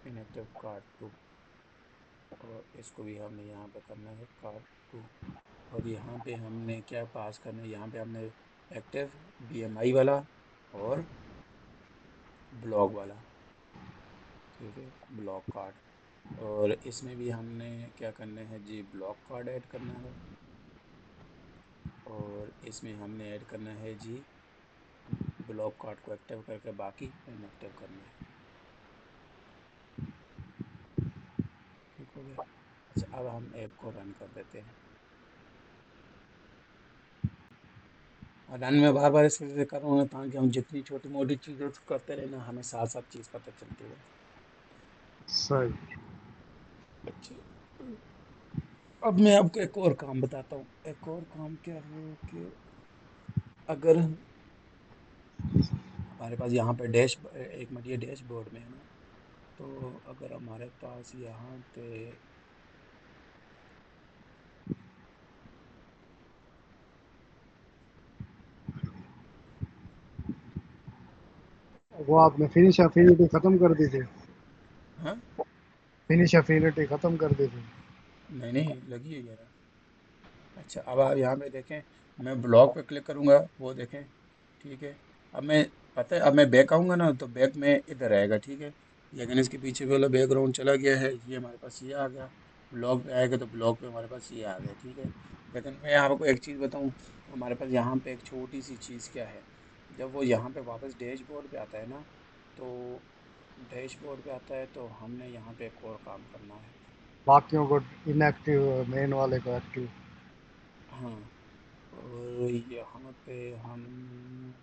इनएक्टिव कार्ड टू, और इसको भी हमने यहाँ पे करना है कार्ड टू। और यहाँ पे हमने क्या पास करना है, यहाँ पे हमने एक्टिव बीएमआई वाला और ब्लॉक वाला, ठीक है, ब्लॉक कार्ड। और इसमें भी हमने क्या करना है जी, ब्लॉक कार्ड ऐड करना है, और इसमें हमने ऐड करना है जी ब्लॉक कार्ड को एक्टिव करके बाकी इनएक्टिव करना है। ठीक हो गया। अच्छा, अब हम ऐप को रन कर देते हैं। और रन में बार बार इसलिए कर रहा हूँ ताकि हम जितनी छोटी मोटी चीज़ें करते रहे ना, हमें साथ साथ चीज़ पता चलती रहे। सही। अच्छा, अब मैं आपको एक और काम बताता हूँ। एक और काम क्या है कि अगर हमारे पास यहाँ पे एक मिनट, ये डैशबोर्ड में है ना, तो अगर हमारे पास यहाँ पे वो आपने फिनिश एफिनिटी खत्म कर दी थी? हाँ, फिनिश एफिनिटी खत्म कर दी थी? नहीं नहीं, लगी हुई है ना। अच्छा, अब आप यहाँ पे देखें, मैं ब्लॉक पे क्लिक करूँगा, वो देखें, ठीक है। अब मैं पता है, अब मैं बैक आऊँगा ना, तो बैक में इधर आएगा, ठीक है। लेकिन इसके पीछे वाला बैकग्राउंड चला गया है, ये हमारे पास ये आ गया। ब्लॉक पे आएगा तो ब्लॉक पे हमारे पास ये आ गया, ठीक है। लेकिन मैं आपको एक चीज़ बताऊँ, हमारे पास यहाँ पे एक छोटी सी चीज़ क्या है, जब वो यहाँ पे वापस डैशबोर्ड पे आता है ना, तो डैशबोर्ड पे आता है तो हमने यहाँ पे एक और काम करना है। बाकियों को इनएक्टिव, मेन वाले को एक्टिव। हाँ, और यहाँ पे हम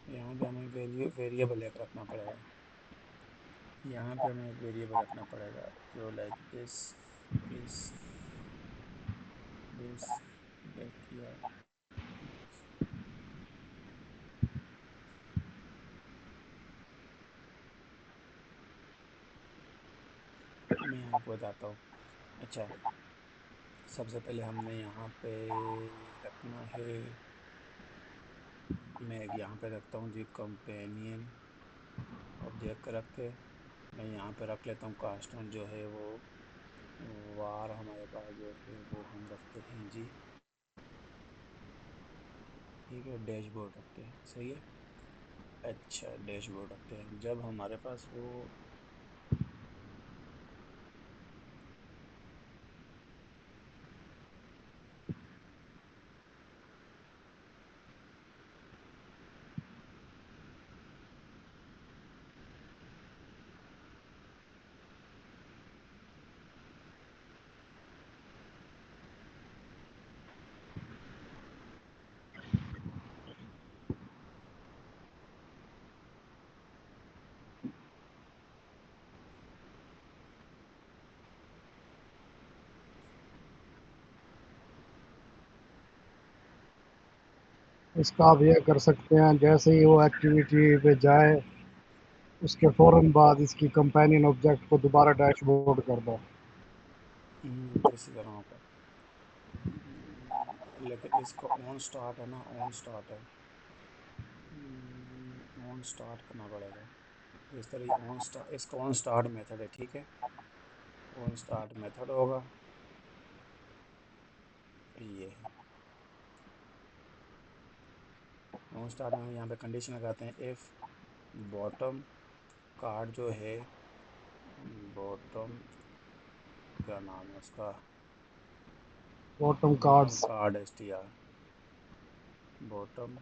यहाँ पे हमें वेरिएबल एक रखना पड़ेगा। यहाँ पे हमें एक वेरिएबल रखना पड़ेगा जो लाइक इस दिस बैकयार्ड। मैं आपको बताता हूँ। अच्छा, सबसे पहले हमने यहाँ पे रखना है, मैं एक यहाँ पे रखता हूँ जी कंपेनियन ऑब्जेक्ट रख के, मैं यहाँ पे रख लेता हूँ कास्टन जो है वो वार, हमारे पास जो है वो हम रखते हैं जी, ठीक है, डैशबोर्ड रखते हैं, सही है। अच्छा, डैशबोर्ड रखते हैं, जब हमारे पास वो इसका आप ये कर सकते हैं, जैसे ही वो एक्टिविटी पे जाए उसके फौरन बाद इसकी कंपेनियन ऑब्जेक्ट को दोबारा डैशबोर्ड कर दो। किसी तरह का, लेकिन इसका ऑन स्टार्ट है ना, ऑन स्टार्ट है, ऑन स्टार्ट करना पड़ेगा। जिस तरह ये ऑन स्टार्ट, इसका ऑन स्टार्ट मेथड है, ठीक है, ऑन स्टार्ट मेथड होगा, ये है। डोंट स्टार्ट में हम यहाँ पे कंडीशन लगाते हैं, इफ़ बॉटम कार्ड जो है, बॉटम क्या नाम है उसका, bottom bottom cards card S T R, bottom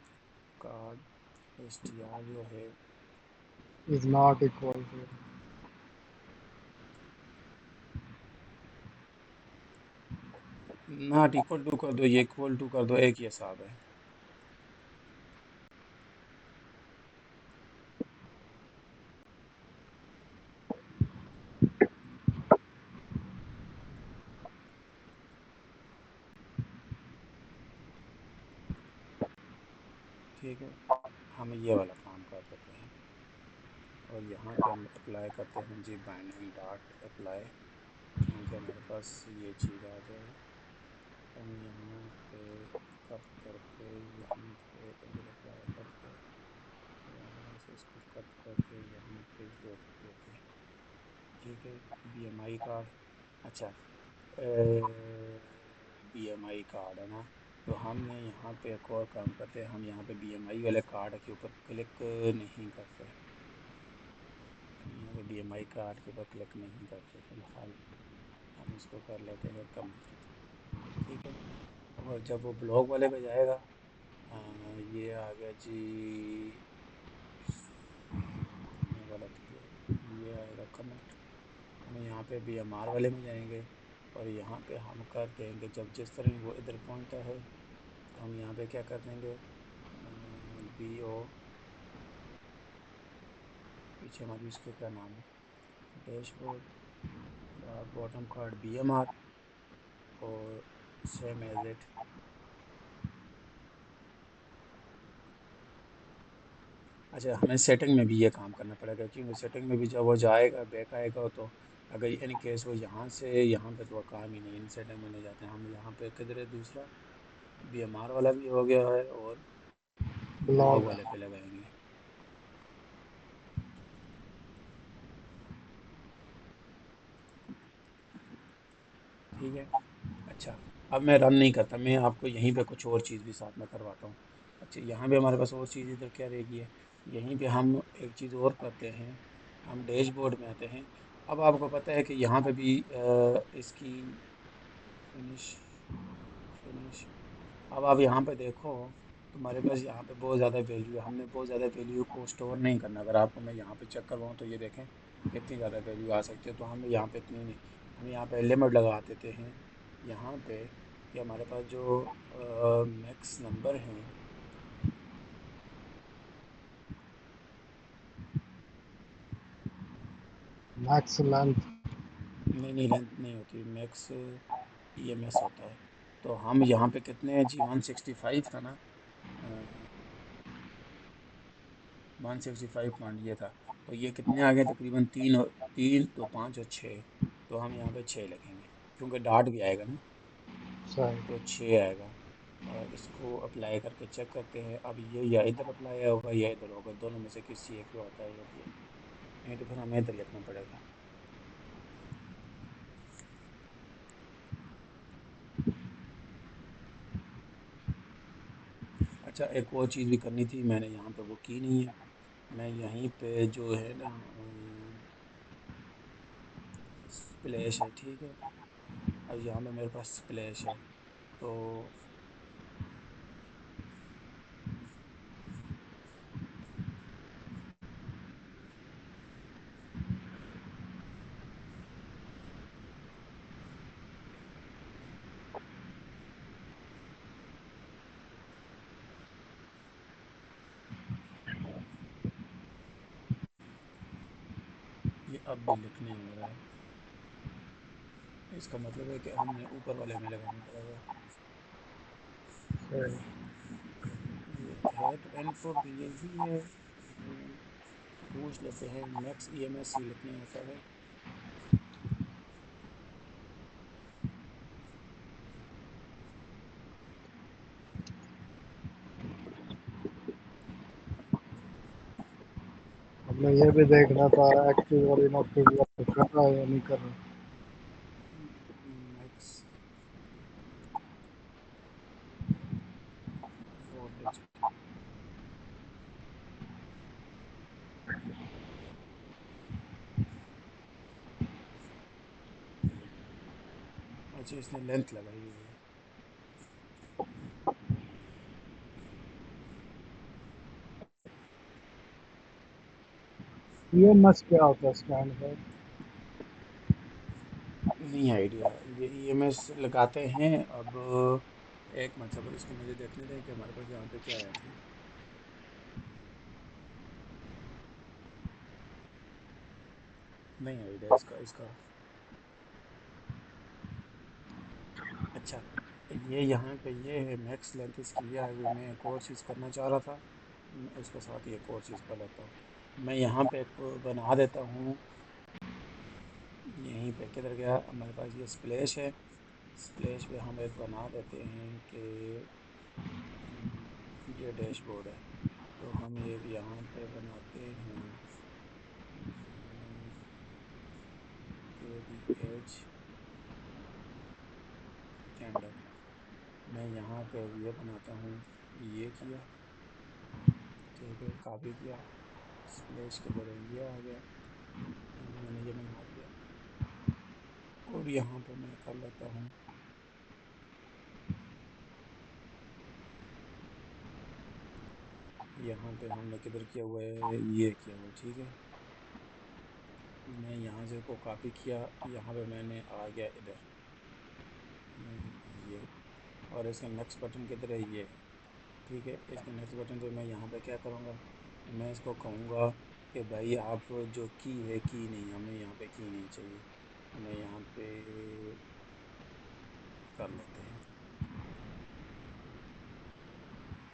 card S T R जो है, is not equal to. Not equal to कर दो, ये इक्वल टू कर दो, एक ही हिसाब है। ठीक है, हम ये वाला काम कर देते हैं और यहाँ पे हम अप्लाई करते हैं जी बाइंडिंग डॉट अप्लाई, क्योंकि हमारे पास ये चीज़ आ जाए। हम यहाँ पे कट करके, यहाँ पे इधर अप्लाई करके, यहाँ से इसको कट करके यहाँ पे जोड़ देते हैं। ठीक है, बीएमआई कार्ड, अच्छा बीएमआई कार्ड है ना, तो हमने यहाँ पे एक और काम करते हैं, हम यहाँ पे बीएमआई वाले कार्ड के ऊपर क्लिक नहीं करते, हम यहाँ पे बीएमआई कार्ड के ऊपर क्लिक नहीं करते फिलहाल, हम इसको कर लेते हैं कमेंट। ठीक है, और जब वो ब्लॉग वाले पे जाएगा, ये आ गया जी, ये गलत किया, ये आएगा कमेंट, हम यहाँ पे बीएमआर वाले में जाएंगे और यहाँ पे हम कर देंगे, जब जिस तरह वो इधर पहुँचता है तो हम यहाँ पे क्या कर देंगे, बी ओ, पीछे हमारी उसके क्या नाम है, डैशबोर्ड का बॉटम कार्ड बीएमआर और सेम एज इट। अच्छा, हमें सेटिंग में भी ये काम करना पड़ेगा, क्योंकि सेटिंग में भी जब वो जाएगा बैक आएगा, तो अगर इन केस वो यहाँ से यहाँ पे, तो काम ही नहीं, इन सेटिंग में नहीं जाते, हम यहाँ पे किधर है दूसरा, बीएमआर वाला भी हो गया है और ब्लॉग ब्लॉग। वाले पे लगाएंगे। ठीक है, अच्छा, अब मैं रन नहीं करता, मैं आपको यहीं पे कुछ और चीज़ भी साथ में करवाता हूँ। अच्छा, यहाँ पे हमारे पास और चीज़ इधर क्या रहेगी है, यहीं पे हम एक चीज़ और करते हैं, हम डैशबोर्ड में आते हैं। अब आपको पता है कि यहाँ पे भी इसकी फिनिश, फिनिश, अब आप यहाँ पे देखो, तुम्हारे पास यहाँ पे बहुत ज़्यादा वैल्यू है, हमने बहुत ज़्यादा वैल्यू को स्टोर नहीं करना, अगर आपको मैं यहाँ पे चेक करवाऊँ तो ये देखें कितनी ज़्यादा वैल्यू आ सकती है, तो हमें यहाँ पे इतनी नहीं, हम यहाँ पे लिमिट लगा देते हैं यहाँ पे कि हमारे पास जो मैक्स नंबर हैं, मैक्स लेंथ। नहीं नहीं लेंथ नहीं होती, मैक्स ईएमएस होता है, तो हम यहाँ पे कितने हैं जी, 165 था ना, 165 पॉइंट ये था, तो ये कितने आ गए तकरीबन तीन, और तीन तो पाँच और छः, तो हम यहाँ पे छः लिखेंगे क्योंकि डार्ट भी आएगा ना, सही। तो छः आएगा। इसको अप्लाई करके चेक करते हैं, अब ये या इधर अप्लाई होगा या इधर होगा, दोनों में से किसी एक पे होता है अब ये, नहीं तो फिर हमें इधर लिखना पड़ेगा। अच्छा, एक और चीज़ भी करनी थी, मैंने यहाँ पे वो की नहीं है, मैं यहीं पे जो है ना स्प्लैश है, ठीक है, अब यहाँ पे मेरे पास स्प्लैश है, तो ये अब भी लिख नहीं हो रहा है, इसका मतलब है कि हमने ऊपर वाले में लगाना पड़ेगा। सही। ये है तो इनपुट भी यही है, लेकिन पूछ लेते हैं, मैक्स ईएमएस ही लिखने होता है। हमें ये भी देखना था एक्टिव और इनएक्टिव कर रहा है या नहीं कर रहा। मैक्स 4 डिजिट, नीचे इसने लेंथ लगाई हुई है। ईएमएस क्या होता है स्टैंड पर? नहीं आइडिया, ये ईएमएस लगाते हैं। अब एक मिनट सबर, इसको मुझे देखने दें कि हमारे पास यहाँ पे क्या है अभी। नहीं आइडिया इसका इसका। अच्छा, ये यहाँ पे ये है मैक्स लेंथ इसकी, ये अभी मैं एक और चीज़ करना चाह रहा था। मैं इसके साथ ये एक और चीज़ कर लेता हूँ। मैं यहाँ पे एक बना देता हूँ। यहीं पे किधर गया हमारे पास, ये स्प्लैश है। स्प्लैश पे हम एक बना देते हैं कि ये डैशबोर्ड है, तो हम ये यहाँ पे बनाते हैं के डी एच कैंडल। मैं यहाँ पे ये बनाता हूँ, ये किया, ठीक है, कॉपी किया, स्प्लैश के जरिए ये आ गया, यहाँ पे मैंने ये बना दिया। और यहाँ पे मैं कर लेता हूँ, यहाँ पे हमने किधर किया हुआ है, ये किया हुआ है, ठीक है। मैं यहाँ से इसको कॉपी किया, यहाँ पे मैंने आ गया इधर, ये। और इसका नेक्स्ट बटन किधर है, ये है, ठीक है। इसके नेक्स्ट बटन पे मैं यहाँ पे क्या करूँगा, मैं इसको कहूँगा कि भाई आप जो की है, की नहीं, हमें यहाँ पे की नहीं चाहिए, हमें यहाँ पे कर लेते हैं,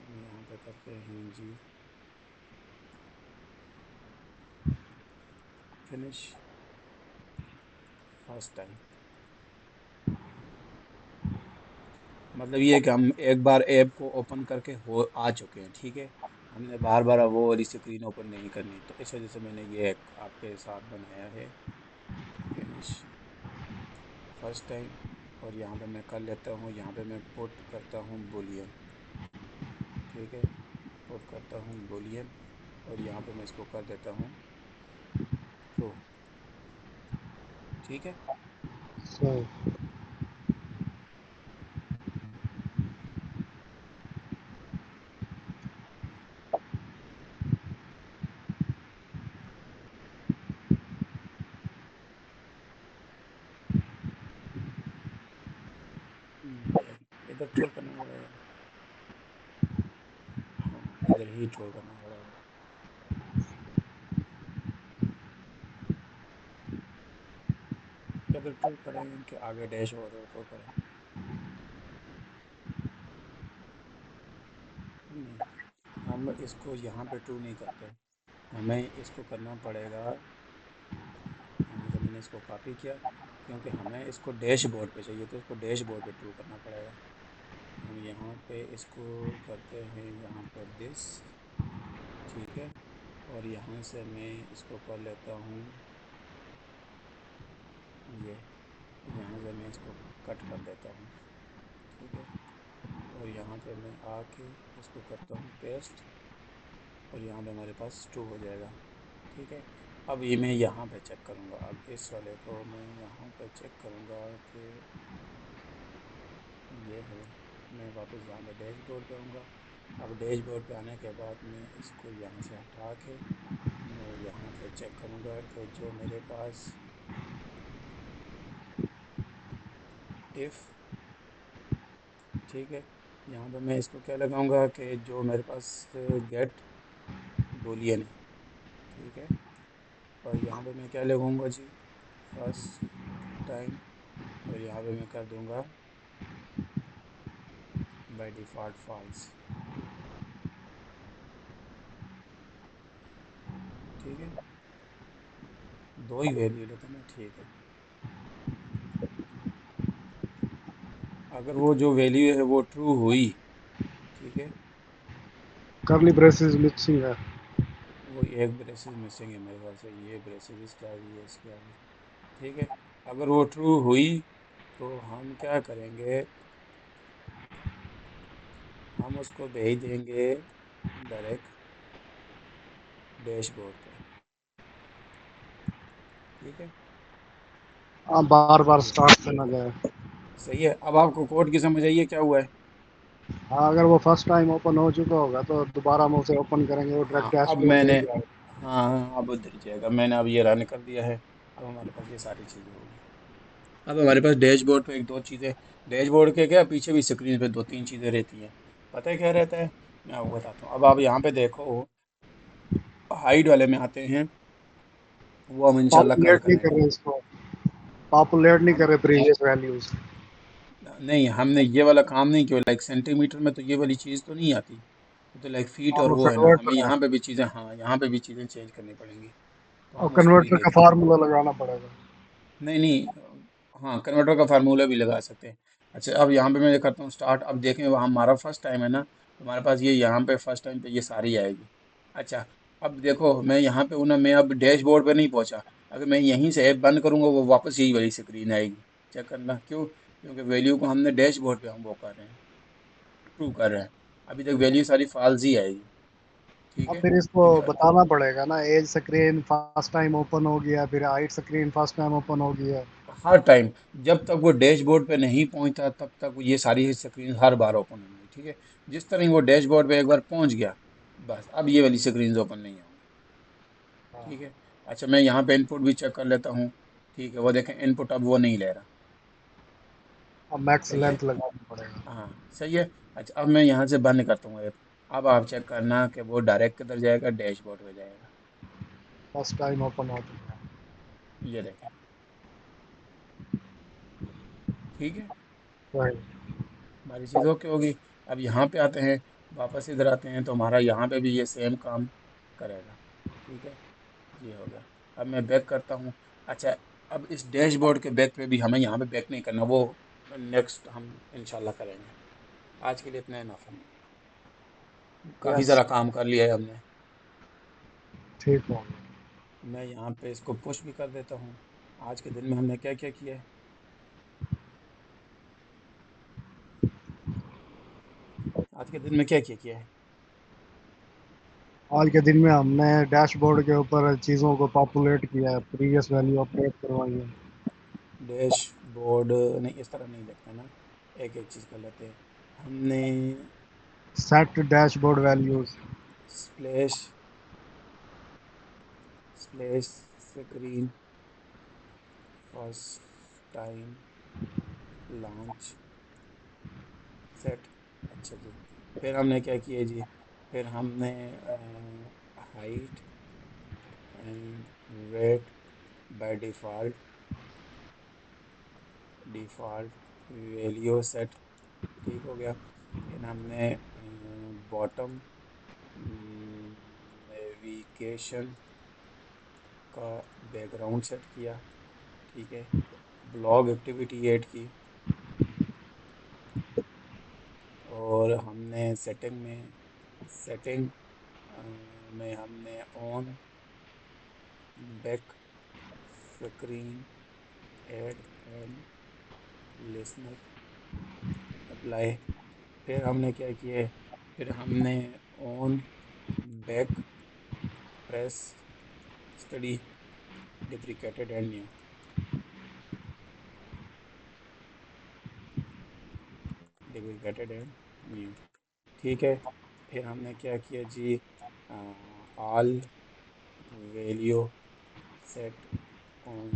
हम यहाँ पे करते हैं जी फिनिश फर्स्ट टाइम। मतलब ये है कि हम एक बार ऐप को ओपन करके हो आ चुके हैं, ठीक है। हमने बार बार अब वो वाली स्क्रीन ओपन नहीं करनी, तो इस वजह से मैंने ये एक आपके साथ बनाया है, फिनिश फर्स्ट टाइम। और यहाँ पे मैं कर लेता हूँ, यहाँ पे मैं पुट करता हूँ बुलियन, ठीक है, पुट करता हूँ बुलियन। और यहाँ पे मैं इसको कर देता हूँ ट्रू, ठीक है। सही। ये इधर ट्रू करना पड़ेगा, हाँ इधर ही ट्रू करना पड़ेगा। इधर ट्रू करें कि आगे डैश हो तो ट्रू करें, नहीं, हम इसको यहाँ पे ट्रू नहीं करते, हमें इसको करना पड़ेगा। यहाँ से मैंने इसको कॉपी किया, क्योंकि हमें इसको डैशबोर्ड पे चाहिए, तो इसको डैशबोर्ड पे ट्रू करना पड़ेगा। हम यहाँ पे इसको करते हैं यहाँ पर दिस, ठीक है। और यहाँ से मैं इसको कर लेता हूँ ये, यहाँ से मैं इसको कट कर देता हूँ, ठीक है। और यहाँ पे मैं आके इसको करता हूँ पेस्ट, और यहाँ पे हमारे पास ट्रू हो जाएगा, ठीक है। अब ये मैं यहाँ पे चेक करूँगा, अब इस वाले को मैं यहाँ पे चेक करूँगा कि ये है। मैं वापस यहाँ पे डैशबोर्ड पे आऊँगा। अब डैशबोर्ड पे आने के बाद मैं इसको यहाँ से हटा के मैं यहाँ पे चेक करूँगा कि जो मेरे पास इफ़, ठीक है, यहाँ पे मैं इसको क्या लगाऊंगा कि जो मेरे पास गेट बूलियन है, ठीक है। और यहाँ पे मैं क्या लगाऊंगा जी, फर्स्ट टाइम। और यहाँ पे मैं कर दूंगा बाय डिफ़ॉल्ट फॉल्स, ठीक है। दो ही वैल्यू लेते ना, ठीक है। अगर वो जो वैल्यू है वो ट्रू हुई, ठीक है, करली ब्रेसेस मिक्सिंग है। वो एक ब्रेसेस मिसिंग है मेरे ख्याल से, ये ब्रेसेस इसके आगे, ये इसके आगे, ठीक है। अगर वो ट्रू हुई तो हम क्या करेंगे, हम उसको भेज देंगे डायरेक्ट डैशबोर्ड पे, ठीक है। हाँ, बार बार ये स्टार्ट करना जाए। सही है। अब आपको कोड की समझ आइए क्या हुआ है। हाँ, अगर वो फर्स्ट टाइम ओपन हो चुका होगा तो दोबारा हम उसे ओपन करेंगे, वो हाँ डायरेक्ट अब डैशबोर्ड पे मैंने, ही जाएगा। हाँ हाँ अब उधर ही जाएगा। मैंने अब ये रन कर दिया है। अब हमारे पास ये सारी चीज़ें होगी। अब हमारे पास डैशबोर्ड पे एक दो चीज़ें, डैशबोर्ड के क्या पीछे भी स्क्रीन पे दो तीन चीज़ें रहती हैं। पता है क्या रहता है, मैं आपको बताता हूँ। अब आप यहाँ पे देखो, हाइड वाले में आते हैं, वो हम इंशाल्लाह कल पॉपुलेट नहीं कर करेंगे। रहे इसको, पॉपुलेट नहीं कर हम रहे प्रीवियस वैल्यूज। नहीं, हमने ये वाला काम नहीं किया। लाइक सेंटीमीटर में तो ये वाली चीज़ तो नहीं आती। ये तो लाइक फीट और और वो है ना, हमें कन्वर्टर है, यहाँ पे भी चीज़ें, हाँ यहाँ पे भी चीज़ें चेंज करनी पड़ेंगी। तो और हम उसको भी कन्वर्टर का देखेंगे। फार्मूला लगाना पड़ेगा। नहीं नहीं, हाँ कन्वर्टर का फार्मूला भी लगा सकते हैं। अच्छा अब यहाँ पे मैं ये करता हूँ स्टार्ट। अब देखें वहाँ हमारा फर्स्ट टाइम है ना, तो हमारे पास ये यहाँ पे फर्स्ट टाइम पे ये सारी आएगी। अच्छा अब देखो मैं यहाँ पे हूँ ना, मैं अब डैशबोर्ड पे नहीं पहुँचा। अगर मैं यहीं से ऐप बंद करूँगा वो वापस यही वाली स्क्रीन आएगी। चेक करना क्यों, क्योंकि वैल्यू को हमने डैशबोर्ड पे हम वो कर रहे हैं, ट्रू कर रहे हैं। अभी तक वैल्यू सारी फॉल्स ही आएगी। ठीक अब है फिर इसको क्योंकि बताना पड़ेगा ना, age screen first time open हो गया, फिर height screen first time open हो गया। हर टाइम जब तक वो डैशबोर्ड पे नहीं पहुंचता तब तक ये सारी स्क्रीन हर बार ओपन होंगी। ठीक है, जिस तरह ही वो डैशबोर्ड पे एक बार पहुंच गया, बस अब ये वाली स्क्रीन ओपन नहीं होंगी। ठीक है। अच्छा मैं यहाँ पे इनपुट भी चेक कर लेता हूँ। ठीक है, वो देखें इनपुट अब वो नहीं ले रहा। अब मैक्स सही है, लेंथ लगाना पड़ेगा। हाँ सही है। अच्छा अब मैं यहाँ से बंद करता हूँ ऐप। अब आप चेक करना कि वो डायरेक्ट किधर जाएगा, डैशबोर्ड पे जाएगा। फर्स्ट टाइम ओपन हो चुका ये देखें। ठीक है, है। हमारी चीज़ ओके होगी। अब यहाँ पे आते हैं, वापस इधर आते हैं, तो हमारा यहाँ पे भी ये सेम काम करेगा। ठीक है, ये हो गया। अब मैं बैक करता हूँ। अच्छा अब इस डैशबोर्ड के बैक पे भी हमें यहाँ पे बैक नहीं करना, वो नेक्स्ट हम इंशाल्लाह करेंगे। आज के लिए इतना इनफ है। काफ़ी यस, सारा काम कर लिया है हमने। ठीक हो गया। मैं यहाँ पे इसको पुश भी कर देता हूँ। आज के दिन में हमने क्या क्या किया है, आज के दिन में क्या क्या किया है। आज के दिन में हमने डैशबोर्ड के ऊपर चीज़ों को पॉपुलेट किया है, प्रीवियस वैल्यू अपडेट करवाई है। डैशबोर्ड नहीं, इस तरह नहीं लिखते ना, एक एक चीज़ कर लेते हैं हमने। Set dashboard values. Splash, splash screen first time launch set. अच्छा जी, फिर हमने क्या किया जी, फिर हमने height and weight by default, default value set. ठीक हो गया। फिर हमने बॉटम नेविगेशन का बैकग्राउंड सेट किया। ठीक है, ब्लॉग एक्टिविटी ऐड की, और हमने सेटिंग में हमने on back screen add and listener apply. फिर हमने क्या किया, फिर हमने on back press study deprecated and new, deprecated and new. ठीक है, फिर हमने क्या किया जी, all value set on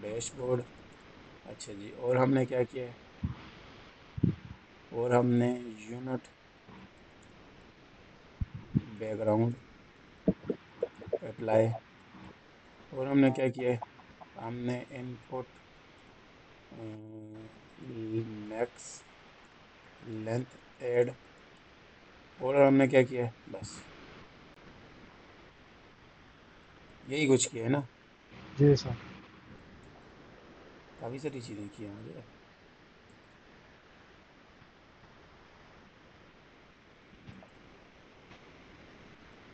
dashboard. अच्छा जी, और हमने क्या किया है, और हमने यूनिट बैकग्राउंड अप्लाई। और हमने क्या किया है, हमने इनपुट मैक्स लेंथ ऐड। और हमने क्या किया है, बस यही कुछ किया है ना। जी सर। काफ़ी सारी चीज़ें की हैं आज यार।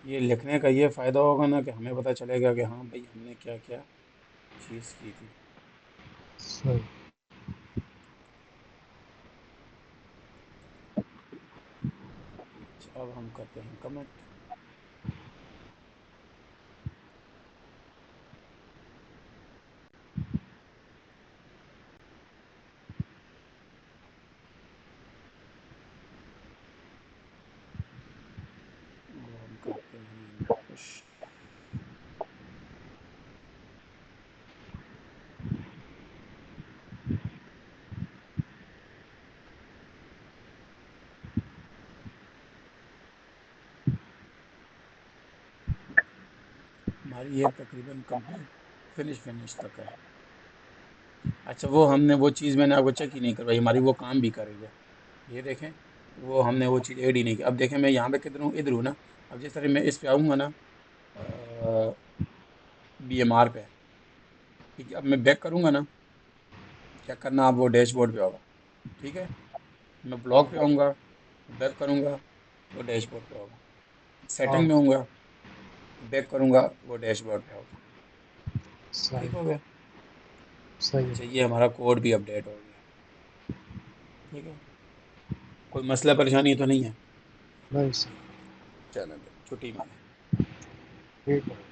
ये लिखने का ये फ़ायदा होगा ना कि हमें पता चलेगा कि हाँ भाई हमने क्या क्या चीज़ की थी। सही। अच्छा अब हम करते हैं कमेंट। हमारी ये तकरीबन कंप्लीट फिनिश तक है। अच्छा, वो हमने वो चीज़ मैंने आपको चेक ही नहीं करवाई, हमारी वो काम भी कर रही है। ये देखें, वो हमने वो चीज़ ऐड ही नहीं की। अब देखें मैं यहाँ पे किधर हूँ, इधर हूँ ना। अब जिस तरह मैं इस पे आऊँगा ना, BMR पे, ठीक है, अब मैं बैक करूँगा ना, चेक करना आप, वो डैशबोर्ड पे होगा। ठीक है, मैं ब्लॉक पे आऊँगा, बैक करूँगा, वो डैशबोर्ड पे होगा। सेटिंग हाँ, में आऊँगा, बैक करूँगा, वो डैशबोर्ड पे होगा। ठीक सही। हो गया। सही है। अच्छा, ये हमारा कोड भी अपडेट हो गया। ठीक है, कोई मसला परेशानी तो नहीं है। नहीं सर। चलो, छुट्टी में है। ठीक है।